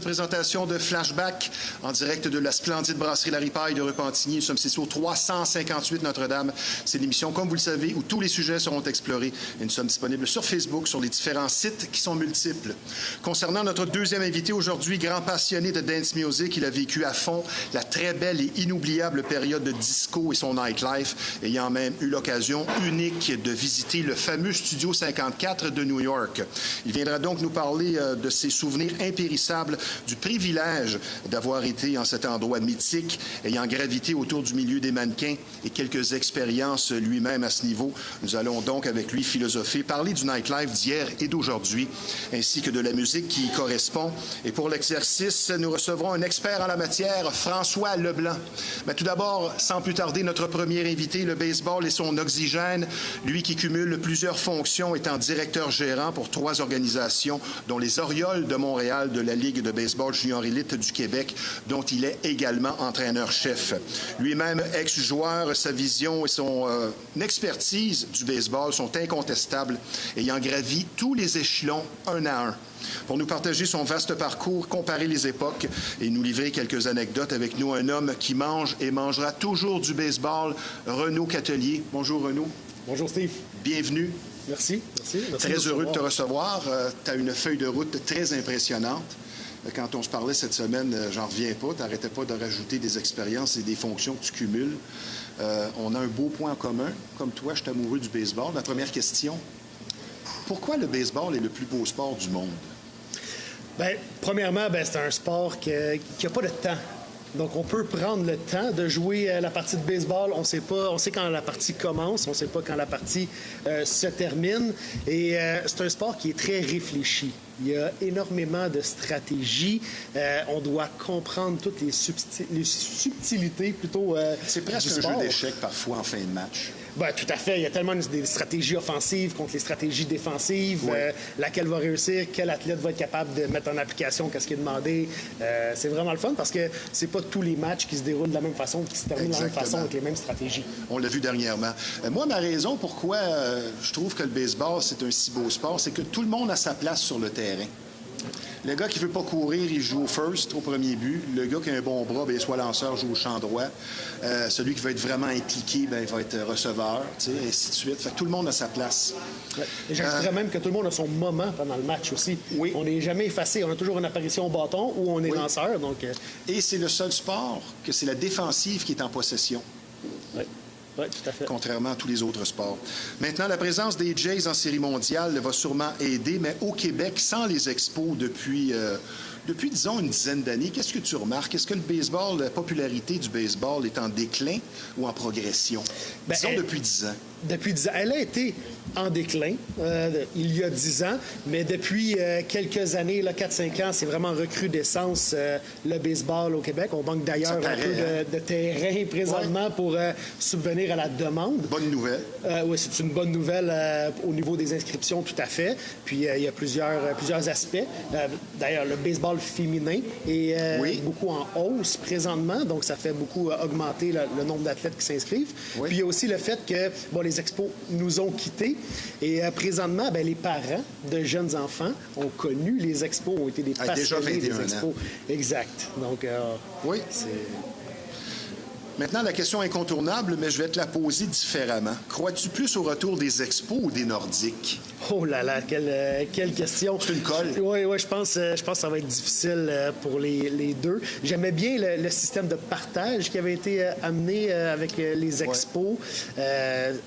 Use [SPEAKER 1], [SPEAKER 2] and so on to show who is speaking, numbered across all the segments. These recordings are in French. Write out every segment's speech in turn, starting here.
[SPEAKER 1] Présentation de Flashback en direct de la splendide brasserie La Ripaille de Repentigny. Nous sommes ici au 358 Notre-Dame. C'est l'émission, comme vous le savez, où tous les sujets seront explorés. Et nous sommes disponibles sur Facebook, sur les différents sites qui sont multiples. Concernant notre deuxième invité aujourd'hui, grand passionné de dance music, il a vécu à fond la très belle et inoubliable période de disco et son nightlife, ayant même eu l'occasion unique de visiter le fameux Studio 54 de New York. Il viendra donc nous parler de ses souvenirs impérissables, du privilège d'avoir été en cet endroit mythique, ayant gravité autour du milieu des mannequins et quelques expériences lui-même à ce niveau. Nous allons donc avec lui philosopher, parler du nightlife d'hier et d'aujourd'hui, ainsi que de la musique qui y correspond. Et pour l'exercice, nous recevrons un expert en la matière, François Leblanc. Mais tout d'abord, sans plus tarder, notre premier invité, le baseball et son oxygène, lui qui cumule plusieurs fonctions, étant directeur gérant pour 3 organisations, dont les Orioles de Montréal de la Ligue de baseball junior élite du Québec, dont il est également entraîneur-chef. Lui-même ex-joueur, sa vision et son expertise du baseball sont incontestables, ayant gravi tous les échelons un à un. Pour nous partager son vaste parcours, comparer les époques et nous livrer quelques anecdotes, avec nous un homme qui mange et mangera toujours du baseball, Renaud Catelier. Bonjour Renaud.
[SPEAKER 2] Bonjour Steve.
[SPEAKER 1] Bienvenue.
[SPEAKER 2] Merci.
[SPEAKER 1] Très heureux de te recevoir. Tu as une feuille de route très impressionnante. Quand on se parlait cette semaine, j'en reviens pas, tu n'arrêtais pas de rajouter des expériences et des fonctions que tu cumules. On a un beau point en commun. Comme toi, je suis amoureux du baseball. Ma première question, pourquoi le baseball est le plus beau sport du monde?
[SPEAKER 2] Bien, premièrement, c'est un sport qui n'a pas de temps. Donc, on peut prendre le temps de jouer la partie de baseball. On sait quand la partie commence, on ne sait pas quand la partie se termine. Et c'est un sport qui est très réfléchi. Il y a énormément de stratégies. On doit comprendre toutes les subtilités plutôt
[SPEAKER 1] c'est presque
[SPEAKER 2] du
[SPEAKER 1] un
[SPEAKER 2] sport.
[SPEAKER 1] jeu d'échecs parfois en fin de match.
[SPEAKER 2] Bien, tout à fait. Il y a tellement des stratégies offensives contre les stratégies défensives.
[SPEAKER 1] Oui.
[SPEAKER 2] Laquelle va réussir, quel athlète va être capable de mettre en application qu'est-ce qui est demandé. C'est vraiment le fun parce que c'est pas tous les matchs qui se déroulent de la même façon, qui se terminent de la même façon avec les mêmes stratégies.
[SPEAKER 1] On l'a vu dernièrement. Moi, ma raison pourquoi je trouve que le baseball, c'est un si beau sport, c'est que tout le monde a sa place sur le terrain. Le gars qui veut pas courir, il joue au first, au premier but. Le gars qui a un bon bras, bien, soit lanceur, joue au champ droit. Celui qui va être vraiment impliqué, bien, il va être receveur, et ainsi de suite. Fait que tout le monde a sa place.
[SPEAKER 2] Ouais. Et j'ajouterais même que tout le monde a son moment pendant le match aussi.
[SPEAKER 1] Oui.
[SPEAKER 2] On n'est jamais effacé. On a toujours une apparition au bâton ou on est lanceur. Donc,
[SPEAKER 1] Et c'est le seul sport que c'est la défensive qui est en possession.
[SPEAKER 2] Oui. Oui, tout à fait.
[SPEAKER 1] Contrairement à tous les autres sports. Maintenant, la présence des Jays en série mondiale va sûrement aider, mais au Québec, sans les expos depuis, disons, une dizaine d'années, qu'est-ce que tu remarques? Est-ce que le baseball, la popularité du baseball est en déclin ou en progression? Disons depuis 10 ans.
[SPEAKER 2] Depuis 10 ans. Elle a été en déclin il y a 10 ans, mais depuis quelques années, 4-5 ans, c'est vraiment recrudescence le baseball au Québec. On manque d'ailleurs un peu de terrain présentement pour subvenir à la demande.
[SPEAKER 1] Bonne nouvelle.
[SPEAKER 2] Oui, c'est une bonne nouvelle au niveau des inscriptions, tout à fait. Puis il y a plusieurs aspects. D'ailleurs, le baseball féminin est beaucoup en hausse présentement, donc ça fait beaucoup augmenter le nombre d'athlètes qui s'inscrivent.
[SPEAKER 1] Oui.
[SPEAKER 2] Puis il y a aussi le fait que les expos nous ont quittés et présentement, les parents de jeunes enfants ont connu les expos, ont été des passionnés des expos.
[SPEAKER 1] Ans.
[SPEAKER 2] Exact. Donc,
[SPEAKER 1] oui.
[SPEAKER 2] C'est...
[SPEAKER 1] Maintenant, la question incontournable, mais je vais te la poser différemment. Crois-tu plus au retour des expos ou des Nordiques?
[SPEAKER 2] Oh là là, quelle question.
[SPEAKER 1] C'est une colle.
[SPEAKER 2] Oui, je pense que ça va être difficile pour les deux. J'aimais bien le système de partage qui avait été amené avec les expos.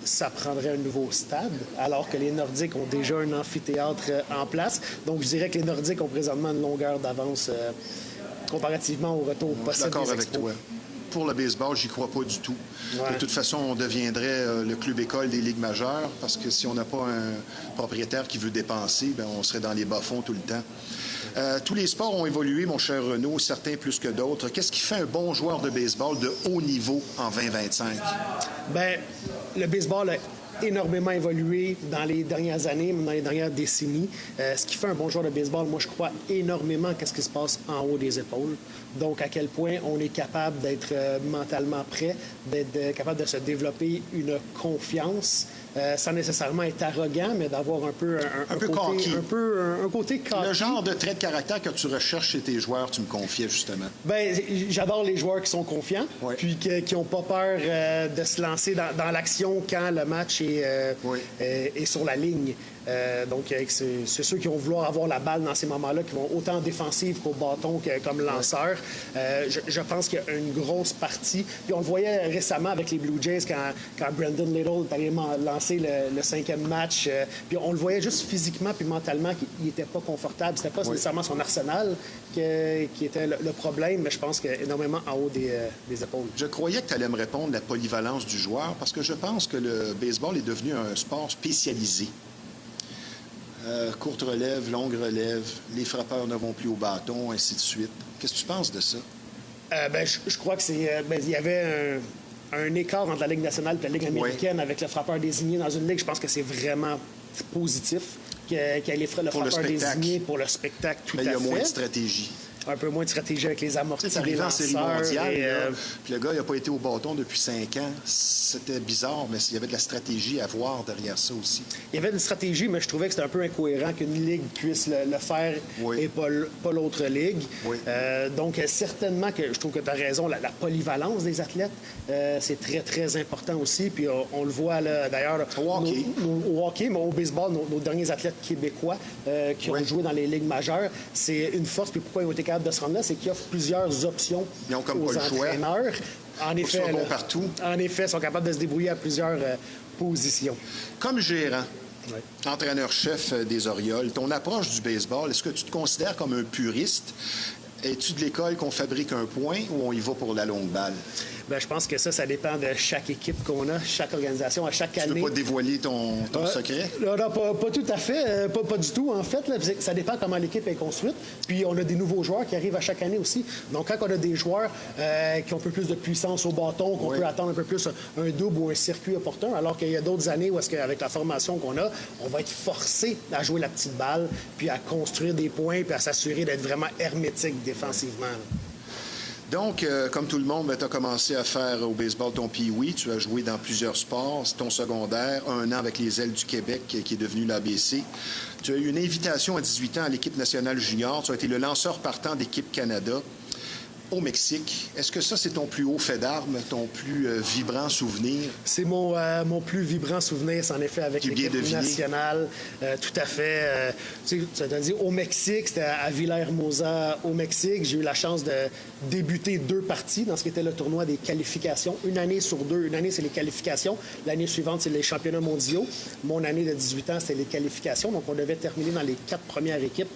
[SPEAKER 2] Ça prendrait un nouveau stade, alors que les Nordiques ont déjà un amphithéâtre en place. Donc, je dirais que les Nordiques ont présentement une longueur d'avance comparativement au retour possible des expos.
[SPEAKER 1] Je suis d'accord avec toi. Pour le baseball, j'y crois pas du tout.
[SPEAKER 2] Ouais.
[SPEAKER 1] De toute façon, on deviendrait le club école des ligues majeures parce que si on n'a pas un propriétaire qui veut dépenser, bien, on serait dans les bas-fonds tout le temps. Tous les sports ont évolué, mon cher Renaud, certains plus que d'autres. Qu'est-ce qui fait un bon joueur de baseball de haut niveau en 2025?
[SPEAKER 2] Bien, le baseball a énormément évolué dans les dernières années, dans les dernières décennies. Ce qui fait un bon joueur de baseball, moi, je crois énormément qu'est-ce qui se passe en haut des épaules. Donc, à quel point on est capable d'être mentalement prêt, d'être capable de se développer une confiance sans nécessairement être arrogant, mais d'avoir un peu
[SPEAKER 1] Un peu
[SPEAKER 2] côté,
[SPEAKER 1] cocky.
[SPEAKER 2] un côté cocky.
[SPEAKER 1] Le genre de trait de caractère que tu recherches chez tes joueurs, tu me confiais justement.
[SPEAKER 2] Ben, j'adore les joueurs qui sont confiants,
[SPEAKER 1] Oui.
[SPEAKER 2] puis qui n'ont pas peur de se lancer dans l'action quand le match est sur la ligne. Donc, c'est ceux qui vont vouloir avoir la balle dans ces moments-là, qui vont autant en défensive qu'au bâton comme lanceur. Je pense qu'il y a une grosse partie. Puis on le voyait récemment avec les Blue Jays quand Brandon Little est allé lancer le 5e match. Puis on le voyait juste physiquement puis mentalement qu'il n'était pas confortable. C'était pas nécessairement son arsenal qui était le problème, mais je pense qu'énormément en haut des épaules.
[SPEAKER 1] Je croyais que tu allais me répondre la polyvalence du joueur parce que je pense que le baseball est devenu un sport spécialisé. Courte relève, longue relève, les frappeurs ne vont plus au bâton, ainsi de suite. Qu'est-ce que tu penses de ça?
[SPEAKER 2] Je crois que il y avait un écart entre la Ligue nationale et la Ligue américaine avec le frappeur désigné dans une ligue. Je pense que c'est vraiment positif qu'il y ait le frappeur désigné pour le spectacle, tout à fait.
[SPEAKER 1] Il y a moins de stratégie.
[SPEAKER 2] Un peu moins de stratégie avec les amortis,
[SPEAKER 1] C'est arrivé
[SPEAKER 2] les
[SPEAKER 1] en série
[SPEAKER 2] lanceurs.
[SPEAKER 1] mondiale, puis le gars n'a pas été au bâton depuis 5 ans. C'était bizarre, mais il y avait de la stratégie à voir derrière ça aussi.
[SPEAKER 2] Il y avait une stratégie, mais je trouvais que c'était un peu incohérent qu'une ligue puisse le faire et pas l'autre ligue.
[SPEAKER 1] Oui.
[SPEAKER 2] Donc, certainement que je trouve que tu as raison, la polyvalence des athlètes, c'est très, très important aussi. Puis on le voit, là, d'ailleurs,
[SPEAKER 1] Au hockey.
[SPEAKER 2] Au hockey, mais au baseball, nos derniers athlètes québécois qui ont joué dans les ligues majeures, c'est une force. Puis pourquoi ils ont été capables de se rendre là, c'est qu'ils offrent plusieurs options
[SPEAKER 1] Ils ont comme
[SPEAKER 2] aux
[SPEAKER 1] pas le choix.
[SPEAKER 2] entraîneurs. En effet,
[SPEAKER 1] qu'ils soient bons partout.
[SPEAKER 2] En effet, ils sont capables de se débrouiller à plusieurs positions.
[SPEAKER 1] Comme gérant,
[SPEAKER 2] Ouais.
[SPEAKER 1] entraîneur-chef des Orioles, ton approche du baseball, est-ce que tu te considères comme un puriste? Es-tu de l'école qu'on fabrique un point ou on y va pour la longue balle?
[SPEAKER 2] Bien, je pense que ça dépend de chaque équipe qu'on a, chaque organisation, à chaque
[SPEAKER 1] Tu ne
[SPEAKER 2] année.
[SPEAKER 1] veux pas dévoiler ton secret?
[SPEAKER 2] Non, pas tout à fait. Pas du tout, en fait. Là. Ça dépend comment l'équipe est construite. Puis, on a des nouveaux joueurs qui arrivent à chaque année aussi. Donc, quand on a des joueurs qui ont un peu plus de puissance au bâton, qu'on peut attendre un peu plus un double ou un circuit opportun, alors qu'il y a d'autres années où, avec la formation qu'on a, on va être forcé à jouer la petite balle, puis à construire des points, puis à s'assurer d'être vraiment hermétique défensivement. Là.
[SPEAKER 1] Donc, comme tout le monde, tu as commencé à faire au baseball ton pee-wee. Tu as joué dans plusieurs sports. Ton secondaire, 1 an avec les Ailes du Québec, qui est devenu l'ABC. Tu as eu une invitation à 18 ans à l'équipe nationale junior. Tu as été le lanceur partant d'équipe Canada au Mexique. Est-ce que ça, c'est ton plus haut fait d'armes, ton plus vibrant souvenir?
[SPEAKER 2] C'est mon plus vibrant souvenir, c'est en effet avec l'équipe nationale. Tout à fait. Tu sais, ça t'a dit au Mexique, c'était à Villahermosa, au Mexique. J'ai eu la chance de débuter 2 parties dans ce qui était le tournoi des qualifications. Une année sur 2. Une année, c'est les qualifications. L'année suivante, c'est les championnats mondiaux. Mon année de 18 ans, c'était les qualifications. Donc, on devait terminer dans les 4 premières équipes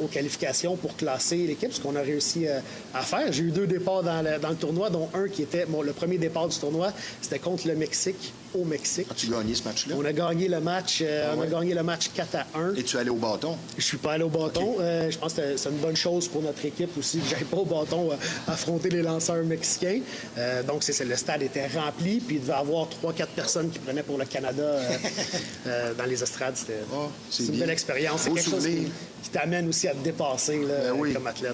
[SPEAKER 2] aux qualifications pour classer l'équipe, ce qu'on a réussi à faire. J'ai eu 2 départs dans le tournoi, dont un qui était le premier départ du tournoi, c'était contre le Mexique, au Mexique.
[SPEAKER 1] As-tu gagné ce match-là?
[SPEAKER 2] On a gagné le match, on a gagné le match 4-1.
[SPEAKER 1] Et tu es allé au bâton?
[SPEAKER 2] Je suis pas allé au bâton. Okay. Je pense que c'est une bonne chose pour notre équipe aussi que j'aille pas au bâton affronter les lanceurs mexicains. Donc, le stade était rempli, puis il devait y avoir 3-4 personnes qui prenaient pour le Canada dans les estrades. C'est une belle expérience. C'est quelque chose qui t'amène aussi à te dépasser là, comme athlète.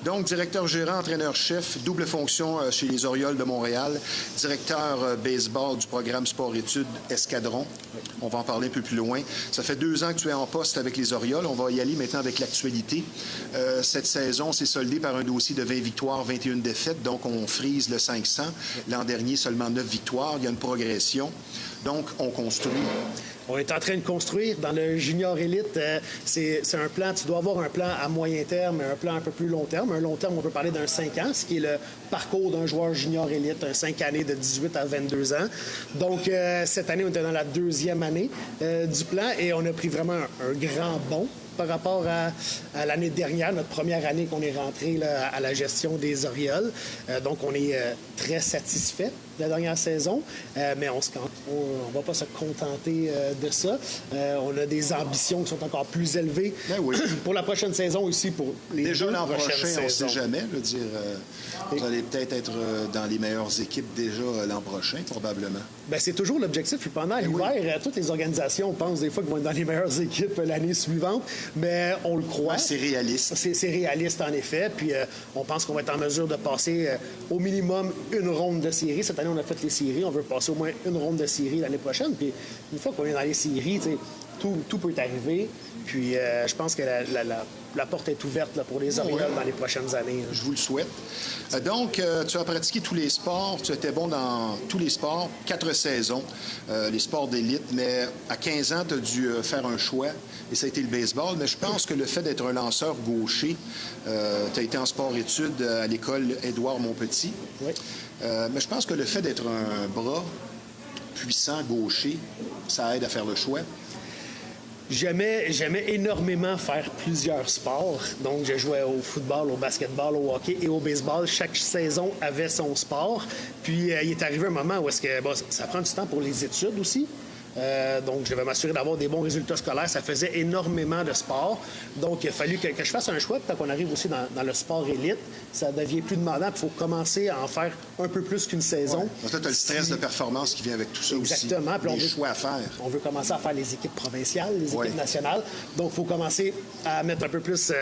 [SPEAKER 1] Donc, directeur gérant, entraîneur-chef, double fonction chez les Orioles de Montréal, directeur baseball du programme Sport-Études Escadron. On va en parler un peu plus loin. Ça fait 2 ans que tu es en poste avec les Orioles. On va y aller maintenant avec l'actualité. Cette saison s'est soldée par un dossier de 20 victoires, 21 défaites. Donc, on frise le 500. L'an dernier, seulement 9 victoires. Il y a une progression. Donc, on construit.
[SPEAKER 2] On est en train de construire. Dans le junior élite, c'est un plan. Tu dois avoir un plan à moyen terme et un plan un peu plus long terme. Un long terme, on peut parler d'un 5 ans, ce qui est le parcours d'un joueur junior élite, un 5 années de 18 à 22 ans. Donc, cette année, on était dans la 2e année du plan et on a pris vraiment un grand bond par rapport à l'année dernière, notre première année qu'on est rentré là, à la gestion des Orioles. Donc, on est très satisfait de la dernière saison, mais on ne va pas se contenter de ça. On a des ambitions qui sont encore plus élevées pour la prochaine saison aussi, pour les
[SPEAKER 1] déjà
[SPEAKER 2] 2
[SPEAKER 1] l'an
[SPEAKER 2] prochaines
[SPEAKER 1] prochain,
[SPEAKER 2] saisons.
[SPEAKER 1] on ne sait jamais. Je veux dire, vous allez peut-être être dans les meilleures équipes déjà l'an prochain, probablement.
[SPEAKER 2] Bien, c'est toujours l'objectif. Puis pendant l'hiver, toutes les organisations pensent des fois qu'ils vont être dans les meilleures équipes l'année suivante, mais on le croit.
[SPEAKER 1] Ouais, c'est réaliste.
[SPEAKER 2] C'est réaliste, en effet. Puis on pense qu'on va être en mesure de passer au minimum une ronde de série. Cette année, on a fait les séries. On veut passer au moins une ronde de série l'année prochaine. Puis une fois qu'on est dans les séries, tout peut arriver. Puis je pense que la porte est ouverte là, pour les Orioles dans les prochaines années.
[SPEAKER 1] Je vous le souhaite. Donc, tu as pratiqué tous les sports. Tu étais bon dans tous les sports, 4 saisons, les sports d'élite. Mais à 15 ans, tu as dû faire un choix et ça a été le baseball. Mais je pense que le fait d'être un lanceur gaucher, tu as été en sport-études à l'école Édouard-Montpetit.
[SPEAKER 2] Oui.
[SPEAKER 1] Mais je pense que le fait d'être un bras puissant gaucher, ça aide à faire le choix.
[SPEAKER 2] J'aimais énormément faire plusieurs sports. Donc, je jouais au football, au basketball, au hockey et au baseball. Chaque saison avait son sport. Puis, il est arrivé un moment où ça prend du temps pour les études aussi. Donc, je vais m'assurer d'avoir des bons résultats scolaires. Ça faisait énormément de sport. Donc, il a fallu que je fasse un choix. Puis, quand on arrive aussi dans le sport élite, ça devient plus demandant. Il faut commencer à en faire un peu plus qu'une saison.
[SPEAKER 1] Ouais. Donc là, tu as le stress de performance qui vient avec tout ça.
[SPEAKER 2] Exactement.
[SPEAKER 1] aussi. Des choix à faire.
[SPEAKER 2] On veut commencer à faire les équipes provinciales, les équipes nationales. Donc, il faut commencer à mettre un peu plus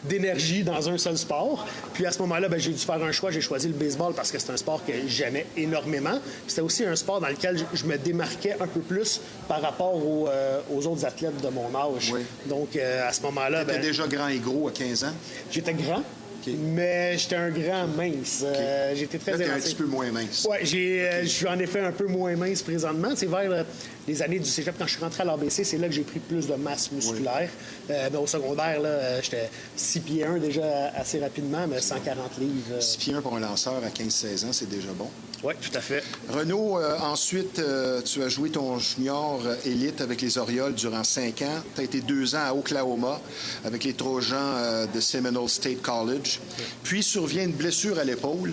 [SPEAKER 2] d'énergie dans un seul sport. Puis, à ce moment-là, j'ai dû faire un choix. J'ai choisi le baseball parce que c'est un sport que j'aimais énormément. Puis, c'était aussi un sport dans lequel je me démarquais un peu plus par rapport aux autres athlètes de mon âge.
[SPEAKER 1] Oui.
[SPEAKER 2] Donc, à ce moment-là...
[SPEAKER 1] Tu étais déjà grand et gros à 15 ans?
[SPEAKER 2] J'étais grand. Okay. Mais j'étais un grand mince.
[SPEAKER 1] Okay.
[SPEAKER 2] J'étais très
[SPEAKER 1] élancé.
[SPEAKER 2] élancé.
[SPEAKER 1] Un petit peu moins mince.
[SPEAKER 2] Oui, je suis en effet un peu moins mince présentement. C'est vers les années du cégep, quand je suis rentré à l'ABC, c'est là que j'ai pris plus de masse musculaire. Mais au secondaire, j'étais 6 pieds 1 déjà assez rapidement, mais 140 livres.
[SPEAKER 1] 6 pieds 1 pour un lanceur à 15-16 ans, c'est déjà bon.
[SPEAKER 2] Oui, tout à fait.
[SPEAKER 1] Renaud, ensuite, tu as joué ton junior élite avec les Orioles durant 5 ans. Tu as été 2 ans à Oklahoma avec les Trojans de Seminole State College. Oui. Puis survient une blessure à l'épaule.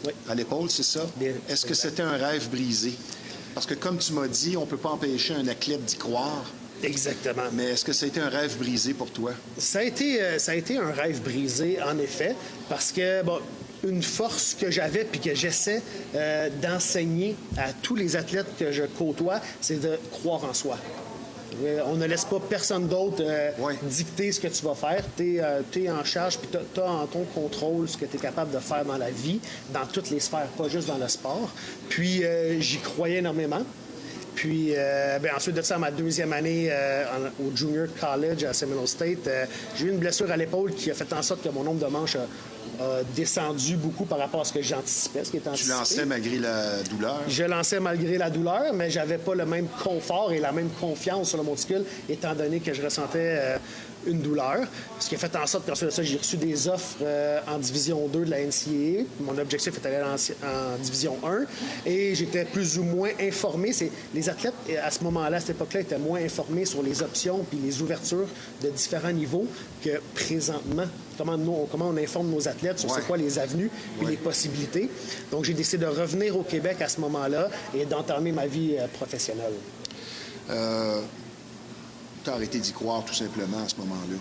[SPEAKER 2] Oui.
[SPEAKER 1] À l'épaule, c'est ça? Bien, est-ce que c'était un rêve brisé? Parce que comme tu m'as dit, on ne peut pas empêcher un athlète d'y croire.
[SPEAKER 2] Exactement.
[SPEAKER 1] Mais est-ce que ça a été un rêve brisé pour toi?
[SPEAKER 2] Ça a été un rêve brisé, en effet, parce que, une force que j'avais puis que j'essaie d'enseigner à tous les athlètes que je côtoie, c'est de croire en soi. On ne laisse pas personne d'autre dicter ce que tu vas faire. Tu es en charge, puis tu as en ton contrôle ce que tu es capable de faire dans la vie, dans toutes les sphères, pas juste dans le sport. Puis j'y croyais énormément. Puis ensuite de ça, ma deuxième année au Junior College à Seminole State, j'ai eu une blessure à l'épaule qui a fait en sorte que mon nombre de manches a descendu beaucoup par rapport à ce que j'anticipais, ce qui était anticipé.
[SPEAKER 1] Tu lançais malgré la douleur? Je
[SPEAKER 2] lançais malgré la douleur, mais j'avais pas le même confort et la même confiance sur le monticule, étant donné que je ressentais une douleur. Ce qui a fait en sorte qu'ensuite de ça, j'ai reçu des offres en Division 2 de la NCAA. Mon objectif était d'aller en Division 1 et j'étais plus ou moins informé. Les athlètes, à ce moment-là, à cette époque-là, étaient moins informés sur les options puis les ouvertures de différents niveaux que présentement. Comment on informe nos athlètes sur c'est quoi les avenues et les possibilités. Donc, j'ai décidé de revenir au Québec à ce moment-là et d'entamer ma vie professionnelle.
[SPEAKER 1] Tu as arrêté d'y croire tout simplement à ce moment-là.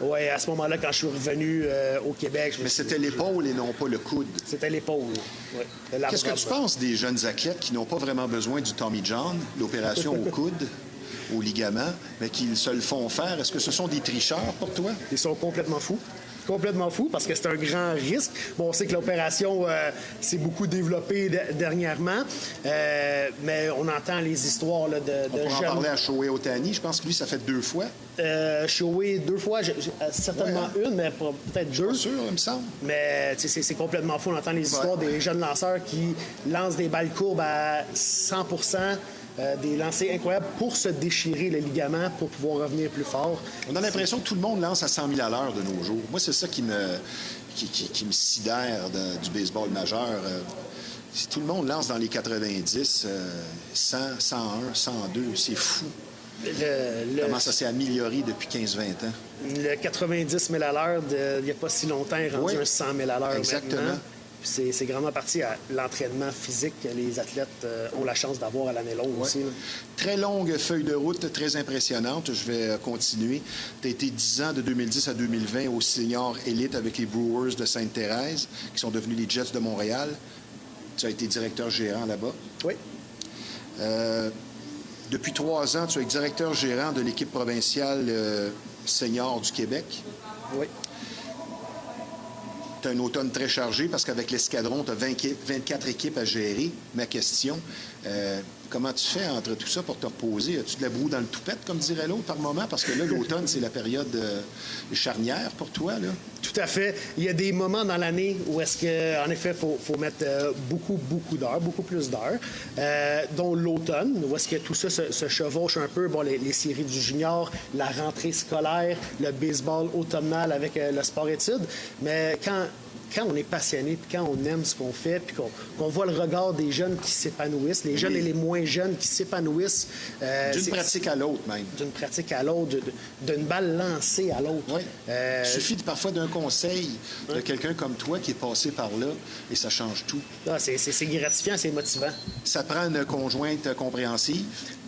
[SPEAKER 2] Oui, à ce moment-là, quand je suis revenu au Québec...
[SPEAKER 1] Mais c'était l'épaule et non pas le coude.
[SPEAKER 2] C'était l'épaule, oui.
[SPEAKER 1] Qu'est-ce que tu penses des jeunes athlètes qui n'ont pas vraiment besoin du Tommy John, l'opération au coude, au ligament, mais qui se le font faire? Est-ce que ce sont des tricheurs pour toi?
[SPEAKER 2] Ils sont complètement fous. Complètement fou parce que c'est un grand risque. Bon, on sait que l'opération s'est beaucoup développée dernièrement, mais on entend les histoires là, de
[SPEAKER 1] jeunes... On pourrait en parler à Shohei Ohtani. Je pense que lui, ça fait 2 fois.
[SPEAKER 2] Shohei 2 fois, certainement une, mais peut-être 2.
[SPEAKER 1] Pas sûr, il me semble.
[SPEAKER 2] Mais c'est complètement fou. On entend les histoires des jeunes lanceurs qui lancent des balles courbes à 100 des lancers incroyables pour se déchirer le ligament, pour pouvoir revenir plus fort.
[SPEAKER 1] On a l'impression que tout le monde lance à 100 000 à l'heure de nos jours. Moi, c'est ça qui me sidère du baseball majeur. Si tout le monde lance dans les 90, 100, 101, 102, c'est fou. Comment ça s'est amélioré depuis 15-20 ans?
[SPEAKER 2] Le 90 000 à l'heure, il n'y a pas si longtemps, est rendu un 100 000 à l'heure.
[SPEAKER 1] Exactement.
[SPEAKER 2] Maintenant. C'est grandement parti à l'entraînement physique que les athlètes ont la chance d'avoir à l'année longue aussi. Là.
[SPEAKER 1] Très longue feuille de route, très impressionnante. Je vais continuer. Tu as été 10 ans de 2010 à 2020 au senior élite avec les Brewers de Sainte-Thérèse, qui sont devenus les Jets de Montréal. Tu as été directeur gérant là-bas.
[SPEAKER 2] Oui.
[SPEAKER 1] Depuis 3 ans, tu es directeur gérant de l'équipe provinciale senior du Québec.
[SPEAKER 2] Oui.
[SPEAKER 1] Tu as un automne très chargé parce qu'avec l'escadron, tu as 24 équipes à gérer. Ma question, comment tu fais entre tout ça pour te reposer? As-tu de la broue dans le toupette, comme dirait l'autre, par moment? Parce que là, l'automne, c'est la période charnière pour toi, là.
[SPEAKER 2] Tout à fait. Il y a des moments dans l'année où est-ce qu'en effet, il faut mettre beaucoup d'heures, beaucoup plus d'heures, dont l'automne, où est-ce que tout ça se chevauche un peu. Bon, les séries du junior, la rentrée scolaire, le baseball automnal avec le sport-études. Mais quand on est passionné, puis quand on aime ce qu'on fait, puis qu'on voit le regard des jeunes qui s'épanouissent, les jeunes et les moins jeunes qui s'épanouissent.
[SPEAKER 1] D'une pratique à l'autre, même.
[SPEAKER 2] D'une pratique à l'autre, d'une balle lancée à l'autre.
[SPEAKER 1] Oui. Il suffit parfois d'un conseil de quelqu'un comme toi qui est passé par là et ça change tout.
[SPEAKER 2] Ah, c'est gratifiant, c'est motivant.
[SPEAKER 1] Ça prend une conjointe compréhensive.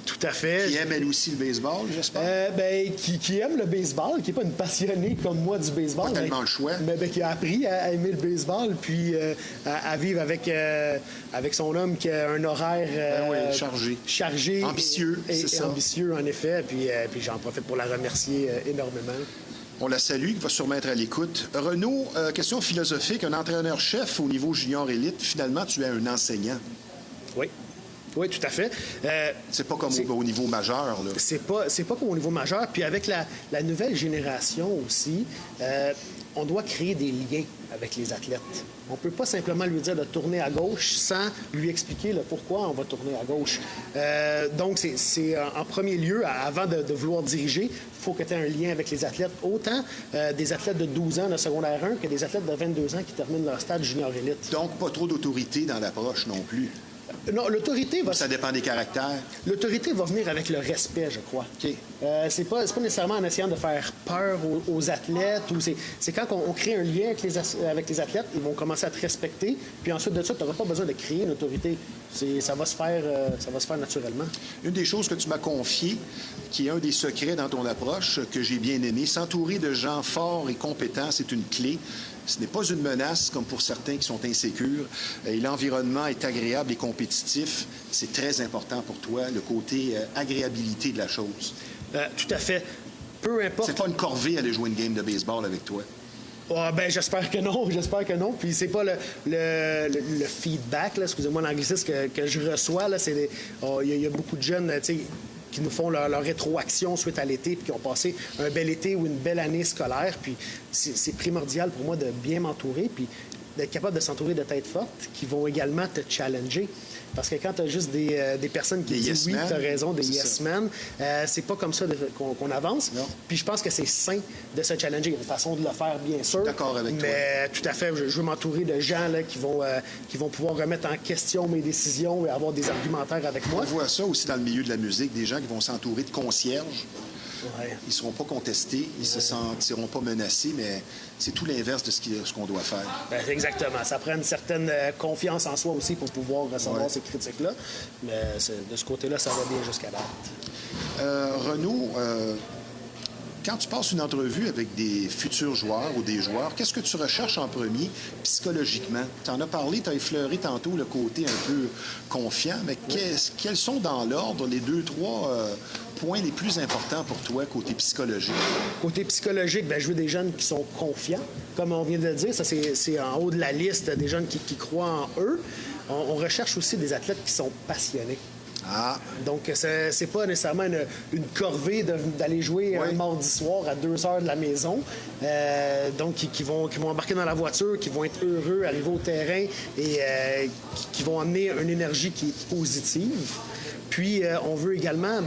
[SPEAKER 2] Tout à fait.
[SPEAKER 1] Qui aime elle aussi le baseball, j'espère?
[SPEAKER 2] Qui aime le baseball, qui n'est pas une passionnée comme moi du baseball.
[SPEAKER 1] Pas tellement le choix.
[SPEAKER 2] Mais qui a appris à aimer le baseball, puis à vivre avec son homme qui a un horaire chargé.
[SPEAKER 1] Ambitieux, c'est ça.
[SPEAKER 2] Ambitieux, en effet. Puis j'en profite pour la remercier énormément.
[SPEAKER 1] On la salue, qui va sûrement être à l'écoute. Renaud, question philosophique. Un entraîneur-chef au niveau junior élite, finalement, tu es un enseignant.
[SPEAKER 2] Oui. Oui, tout à fait.
[SPEAKER 1] C'est pas comme au niveau majeur, là.
[SPEAKER 2] C'est pas comme au niveau majeur. Puis avec la nouvelle génération aussi, on doit créer des liens avec les athlètes. On ne peut pas simplement lui dire de tourner à gauche sans lui expliquer le pourquoi on va tourner à gauche. Donc, c'est en premier lieu, avant de vouloir diriger, il faut que tu aies un lien avec les athlètes. Autant des athlètes de 12 ans de secondaire 1 que des athlètes de 22 ans qui terminent leur stade junior élite.
[SPEAKER 1] Donc, pas trop d'autorité dans l'approche non plus.
[SPEAKER 2] Non, l'autorité va...
[SPEAKER 1] Ça dépend des caractères.
[SPEAKER 2] L'autorité va venir avec le respect, je crois.
[SPEAKER 1] OK.
[SPEAKER 2] C'est pas nécessairement en essayant de faire peur aux athlètes. C'est quand on crée un lien avec les athlètes, ils vont commencer à te respecter. Puis ensuite de ça, tu n'auras pas besoin de créer une autorité. Ça va se faire naturellement. Une
[SPEAKER 1] des choses que tu m'as confiées, qui est un des secrets dans ton approche, que j'ai bien aimé, s'entourer de gens forts et compétents, c'est une clé. Ce n'est pas une menace, comme pour certains qui sont insécures. Et l'environnement est agréable et compétitif. C'est très important pour toi, le côté agréabilité de la chose.
[SPEAKER 2] Tout à fait. Peu importe...
[SPEAKER 1] C'est pas une corvée aller jouer une game de baseball avec toi.
[SPEAKER 2] J'espère que non. Puis c'est pas le feedback, là, excusez-moi l'anglicisme, que je reçois. Il y a beaucoup de jeunes, qui nous font leur rétroaction suite à l'été, puis qui ont passé un bel été ou une belle année scolaire. Puis c'est primordial pour moi de bien m'entourer, puis d'être capable de s'entourer de têtes fortes qui vont également te challenger. Parce que quand tu as juste des personnes qui disent oui, tu as raison, des yes men, c'est pas comme ça qu'on avance.
[SPEAKER 1] Non.
[SPEAKER 2] Puis je pense que c'est sain de se challenger. Il y a une façon de le faire, bien sûr.
[SPEAKER 1] D'accord avec toi.
[SPEAKER 2] Mais tout à fait, je veux m'entourer de gens là, qui vont pouvoir remettre en question mes décisions et avoir des argumentaires avec moi.
[SPEAKER 1] On voit ça aussi dans le milieu de la musique, des gens qui vont s'entourer de concierges.
[SPEAKER 2] Ouais.
[SPEAKER 1] Ils ne seront pas contestés, ils ne se sentiront pas menacés, mais c'est tout l'inverse de ce qu'on doit faire.
[SPEAKER 2] Exactement. Ça prend une certaine confiance en soi aussi pour pouvoir recevoir ces critiques-là. Mais de ce côté-là, ça va bien jusqu'à date.
[SPEAKER 1] Renaud, quand tu passes une entrevue avec des futurs joueurs ou des joueurs, qu'est-ce que tu recherches en premier psychologiquement? Tu en as parlé, tu as effleuré tantôt le côté un peu confiant, mais quels sont dans l'ordre les 2-3 points les plus importants pour toi côté psychologique?
[SPEAKER 2] Côté psychologique, je veux des jeunes qui sont confiants. Comme on vient de le dire, ça c'est en haut de la liste des jeunes qui croient en eux. On recherche aussi des athlètes qui sont passionnés.
[SPEAKER 1] Ah.
[SPEAKER 2] Donc, c'est pas nécessairement une corvée d'aller jouer un mardi soir à 2 heures de la maison. Donc, qui vont embarquer dans la voiture, qui vont être heureux, arriver au terrain et qui vont amener une énergie qui est positive. Puis, on veut également,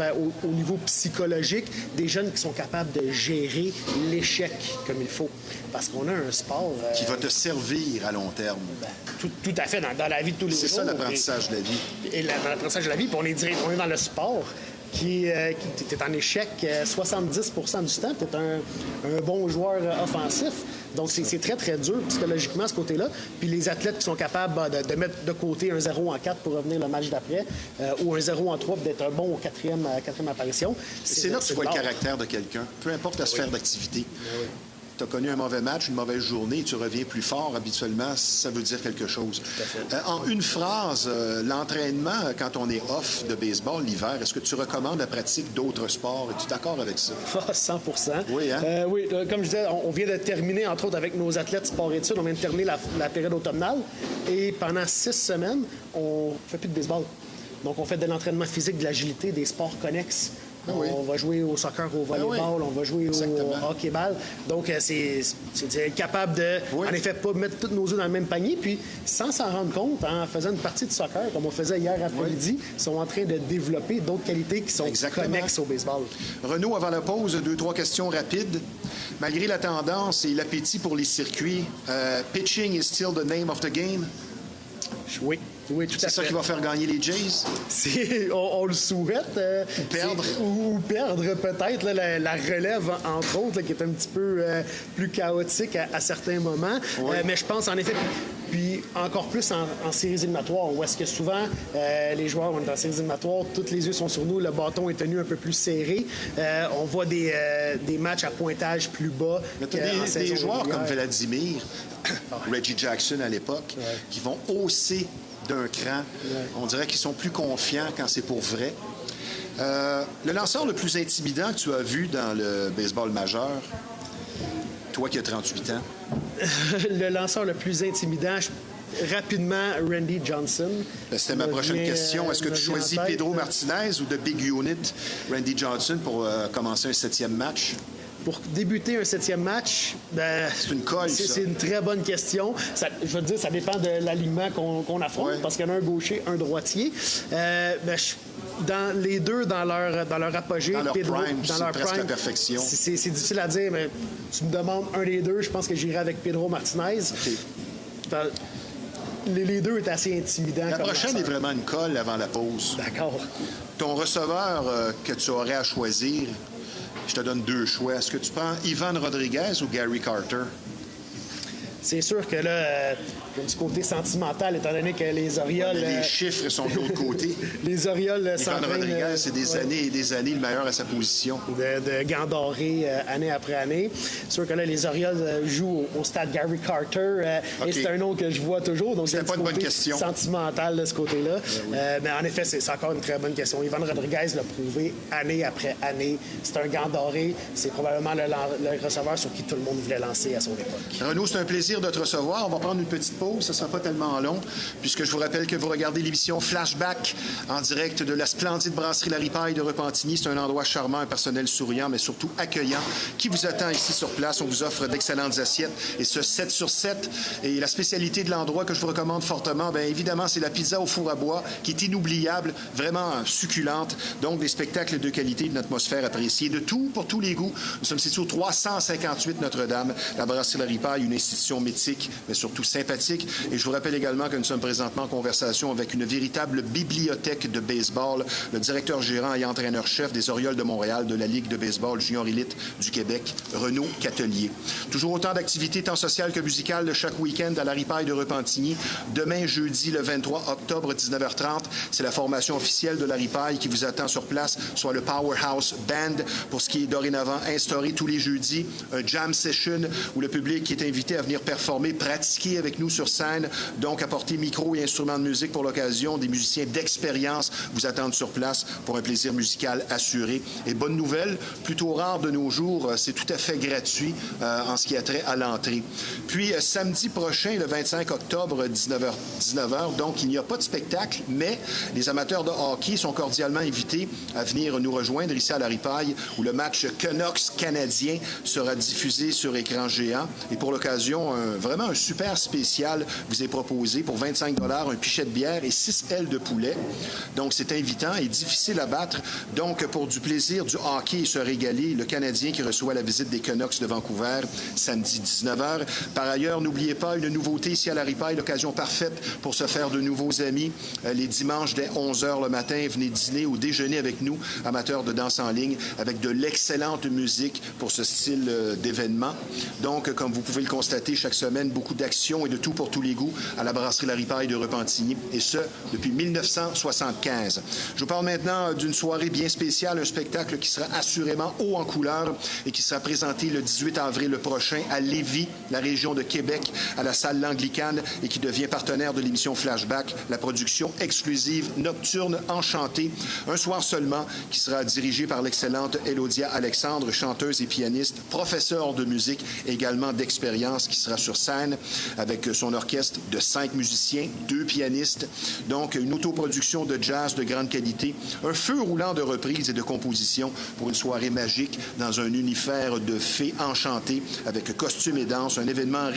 [SPEAKER 2] au niveau psychologique, des jeunes qui sont capables de gérer l'échec comme il faut. Parce qu'on a un sport...
[SPEAKER 1] qui va te servir à long terme.
[SPEAKER 2] Tout à fait, dans la vie de tous les jours.
[SPEAKER 1] C'est ça l'apprentissage de la vie.
[SPEAKER 2] Et dans l'apprentissage de la vie, puis on est dans le sport qui est en échec 70 du temps. Tu es un bon joueur offensif. Donc, c'est très, très dur psychologiquement, ce côté-là. Puis les athlètes qui sont capables de mettre de côté un 0 en 4 pour revenir le match d'après ou un 0 en 3 pour d'être un bon au quatrième apparition.
[SPEAKER 1] C'est là que tu vois le caractère de quelqu'un, peu importe la sphère d'activité.
[SPEAKER 2] Oui.
[SPEAKER 1] tu as connu un mauvais match, une mauvaise journée, et tu reviens plus fort, habituellement, ça veut dire quelque chose. En une phrase, l'entraînement, quand on est off de baseball l'hiver, est-ce que tu recommandes la pratique d'autres sports? Es-tu d'accord avec ça?
[SPEAKER 2] 100
[SPEAKER 1] Oui, hein?
[SPEAKER 2] Oui, comme je disais, on vient de terminer, entre autres, avec nos athlètes sport-études, on vient de terminer la période automnale. Et pendant 6 semaines, on fait plus de baseball. Donc, on fait de l'entraînement physique, de l'agilité, des sports connexes.
[SPEAKER 1] Oui.
[SPEAKER 2] On va jouer au soccer, au volleyball, on va jouer au hockey-ball. Donc, c'est être capable de, en effet, pas mettre tous nos œufs dans le même panier. Puis, sans s'en rendre compte, en faisant une partie de soccer, comme on faisait hier après-midi, ils sont en train de développer d'autres qualités qui sont connexes au baseball.
[SPEAKER 1] Renaud, avant la pause, 2-3 questions rapides. Malgré la tendance et l'appétit pour les circuits, pitching is still the name of the game?
[SPEAKER 2] Oui. Oui, tout à fait.
[SPEAKER 1] C'est ça qui va faire gagner les Jays?
[SPEAKER 2] On le souhaite.
[SPEAKER 1] Ou perdre.
[SPEAKER 2] Ou perdre, peut-être. Là, la relève, entre autres, là, qui est un petit peu plus chaotique à certains moments.
[SPEAKER 1] Oui.
[SPEAKER 2] Mais je pense, en effet, puis encore plus en séries éliminatoires, où est-ce que souvent, les joueurs, on est en séries éliminatoires, tous les yeux sont sur nous, le bâton est tenu un peu plus serré. On voit des matchs à pointage plus bas.
[SPEAKER 1] Mais tu as des joueurs comme Vladimir, Reggie Jackson à l'époque, qui vont hausser d'un cran. On dirait qu'ils sont plus confiants quand c'est pour vrai. Le lanceur le plus intimidant que tu as vu dans le baseball majeur, toi qui as 38 ans?
[SPEAKER 2] Le lanceur le plus intimidant, rapidement, Randy Johnson.
[SPEAKER 1] C'était ma prochaine question. Est-ce que tu choisis Pedro Martinez ou de Big Unit, Randy Johnson, pour commencer un 7e match?
[SPEAKER 2] Pour débuter un 7e match,
[SPEAKER 1] c'est une colle, ça.
[SPEAKER 2] C'est une très bonne question. Je veux dire, ça dépend de l'alignement qu'on affronte, parce qu'il y en a un gaucher, un droitier. Dans les deux, dans leur apogée,
[SPEAKER 1] dans leur
[SPEAKER 2] Pedro,
[SPEAKER 1] prime,
[SPEAKER 2] dans leur
[SPEAKER 1] presque
[SPEAKER 2] prime,
[SPEAKER 1] la perfection.
[SPEAKER 2] C'est difficile à dire, mais tu me demandes un des deux, je pense que j'irai avec Pedro Martinez. Okay. Les deux est assez intimidant.
[SPEAKER 1] La prochaine est vraiment une colle avant la pause.
[SPEAKER 2] D'accord.
[SPEAKER 1] Ton receveur que tu aurais à choisir, je te donne 2 choix. Est-ce que tu prends Ivan Rodriguez ou Gary Carter?
[SPEAKER 2] C'est sûr que là, il y a du côté sentimental, étant donné que les Orioles...
[SPEAKER 1] Les chiffres sont de l'autre côté.
[SPEAKER 2] Les Orioles
[SPEAKER 1] Ivan Rodriguez, c'est des années et des années le meilleur à sa position.
[SPEAKER 2] De gants dorés année après année. C'est sûr que là, les Orioles jouent au stade Gary Carter. Et c'est un nom que je vois toujours. Donc,
[SPEAKER 1] c'était pas une bonne question.
[SPEAKER 2] Sentimental de ce côté-là. Mais en effet, c'est encore une très bonne question. Ivan Rodriguez l'a prouvé année après année. C'est un gant doré. C'est probablement le receveur sur qui tout le monde voulait lancer à son époque.
[SPEAKER 1] Renaud, c'est un plaisir de te recevoir. On va prendre une petite pause. Ce ne sera pas tellement long, puisque je vous rappelle que vous regardez l'émission Flashback en direct de la splendide brasserie La Ripaille de Repentigny. C'est un endroit charmant, un personnel souriant, mais surtout accueillant, qui vous attend ici sur place. On vous offre d'excellentes assiettes, et ce 7 sur 7. Et la spécialité de l'endroit que je vous recommande fortement, bien évidemment, c'est la pizza au four à bois, qui est inoubliable, vraiment succulente. Donc, des spectacles de qualité, une atmosphère appréciée, de tout pour tous les goûts. Nous sommes situés au 358 Notre-Dame, la brasserie La Ripaille, une institution mythique, mais surtout sympathique. Et je vous rappelle également que nous sommes présentement en conversation avec une véritable bibliothèque de baseball, le directeur gérant et entraîneur-chef des Orioles de Montréal de la Ligue de baseball junior élite du Québec, Renaud Catelier. Toujours autant d'activités tant sociales que musicales chaque week-end à la Ripaille de Repentigny. Demain, jeudi, le 23 octobre, 19h30, c'est la formation officielle de la Ripaille qui vous attend sur place, soit le Powerhouse Band, pour ce qui est dorénavant instauré tous les jeudis, un jam session où le public est invité à venir performer, pratiquer avec nous sur scène, donc apporter micro et instruments de musique pour l'occasion. Des musiciens d'expérience vous attendent sur place pour un plaisir musical assuré. Et bonne nouvelle, plutôt rare de nos jours, c'est tout à fait gratuit en ce qui a trait à l'entrée. Puis samedi prochain, le 25 octobre, 19h, donc il n'y a pas de spectacle, mais les amateurs de hockey sont cordialement invités à venir nous rejoindre ici à la Ripaille, où le match Canucks canadien sera diffusé sur écran géant. Et pour l'occasion, vraiment un super spécial vous est proposé pour 25 $, un pichet de bière et 6 ailes de poulet. Donc, c'est invitant et difficile à battre. Donc, pour du plaisir, du hockey et se régaler, le Canadien qui reçoit la visite des Canucks de Vancouver, samedi 19h. Par ailleurs, n'oubliez pas une nouveauté ici à la Ripaille, l'occasion parfaite pour se faire de nouveaux amis. Les dimanches, dès 11h le matin, venez dîner ou déjeuner avec nous, amateurs de danse en ligne, avec de l'excellente musique pour ce style d'événement. Donc, comme vous pouvez le constater, chaque chaque semaine, beaucoup d'actions et de tout pour tous les goûts à la brasserie La Ripaille de Repentigny, et ce, depuis 1975. Je vous parle maintenant d'une soirée bien spéciale, un spectacle qui sera assurément haut en couleur et qui sera présenté le 18 avril prochain à Lévis, la région de Québec, à la salle L'Anglicane, et qui devient partenaire de l'émission Flashback, la production exclusive Nocturne Enchantée, un soir seulement, qui sera dirigé par l'excellente Elodia Alexandre, chanteuse et pianiste, professeure de musique et également d'expérience, qui sera sur scène avec son orchestre de 5 musiciens, 2 pianistes, donc une autoproduction de jazz de grande qualité, un feu roulant de reprises et de compositions pour une soirée magique dans un univers de fées enchantées avec costumes et danse, un événement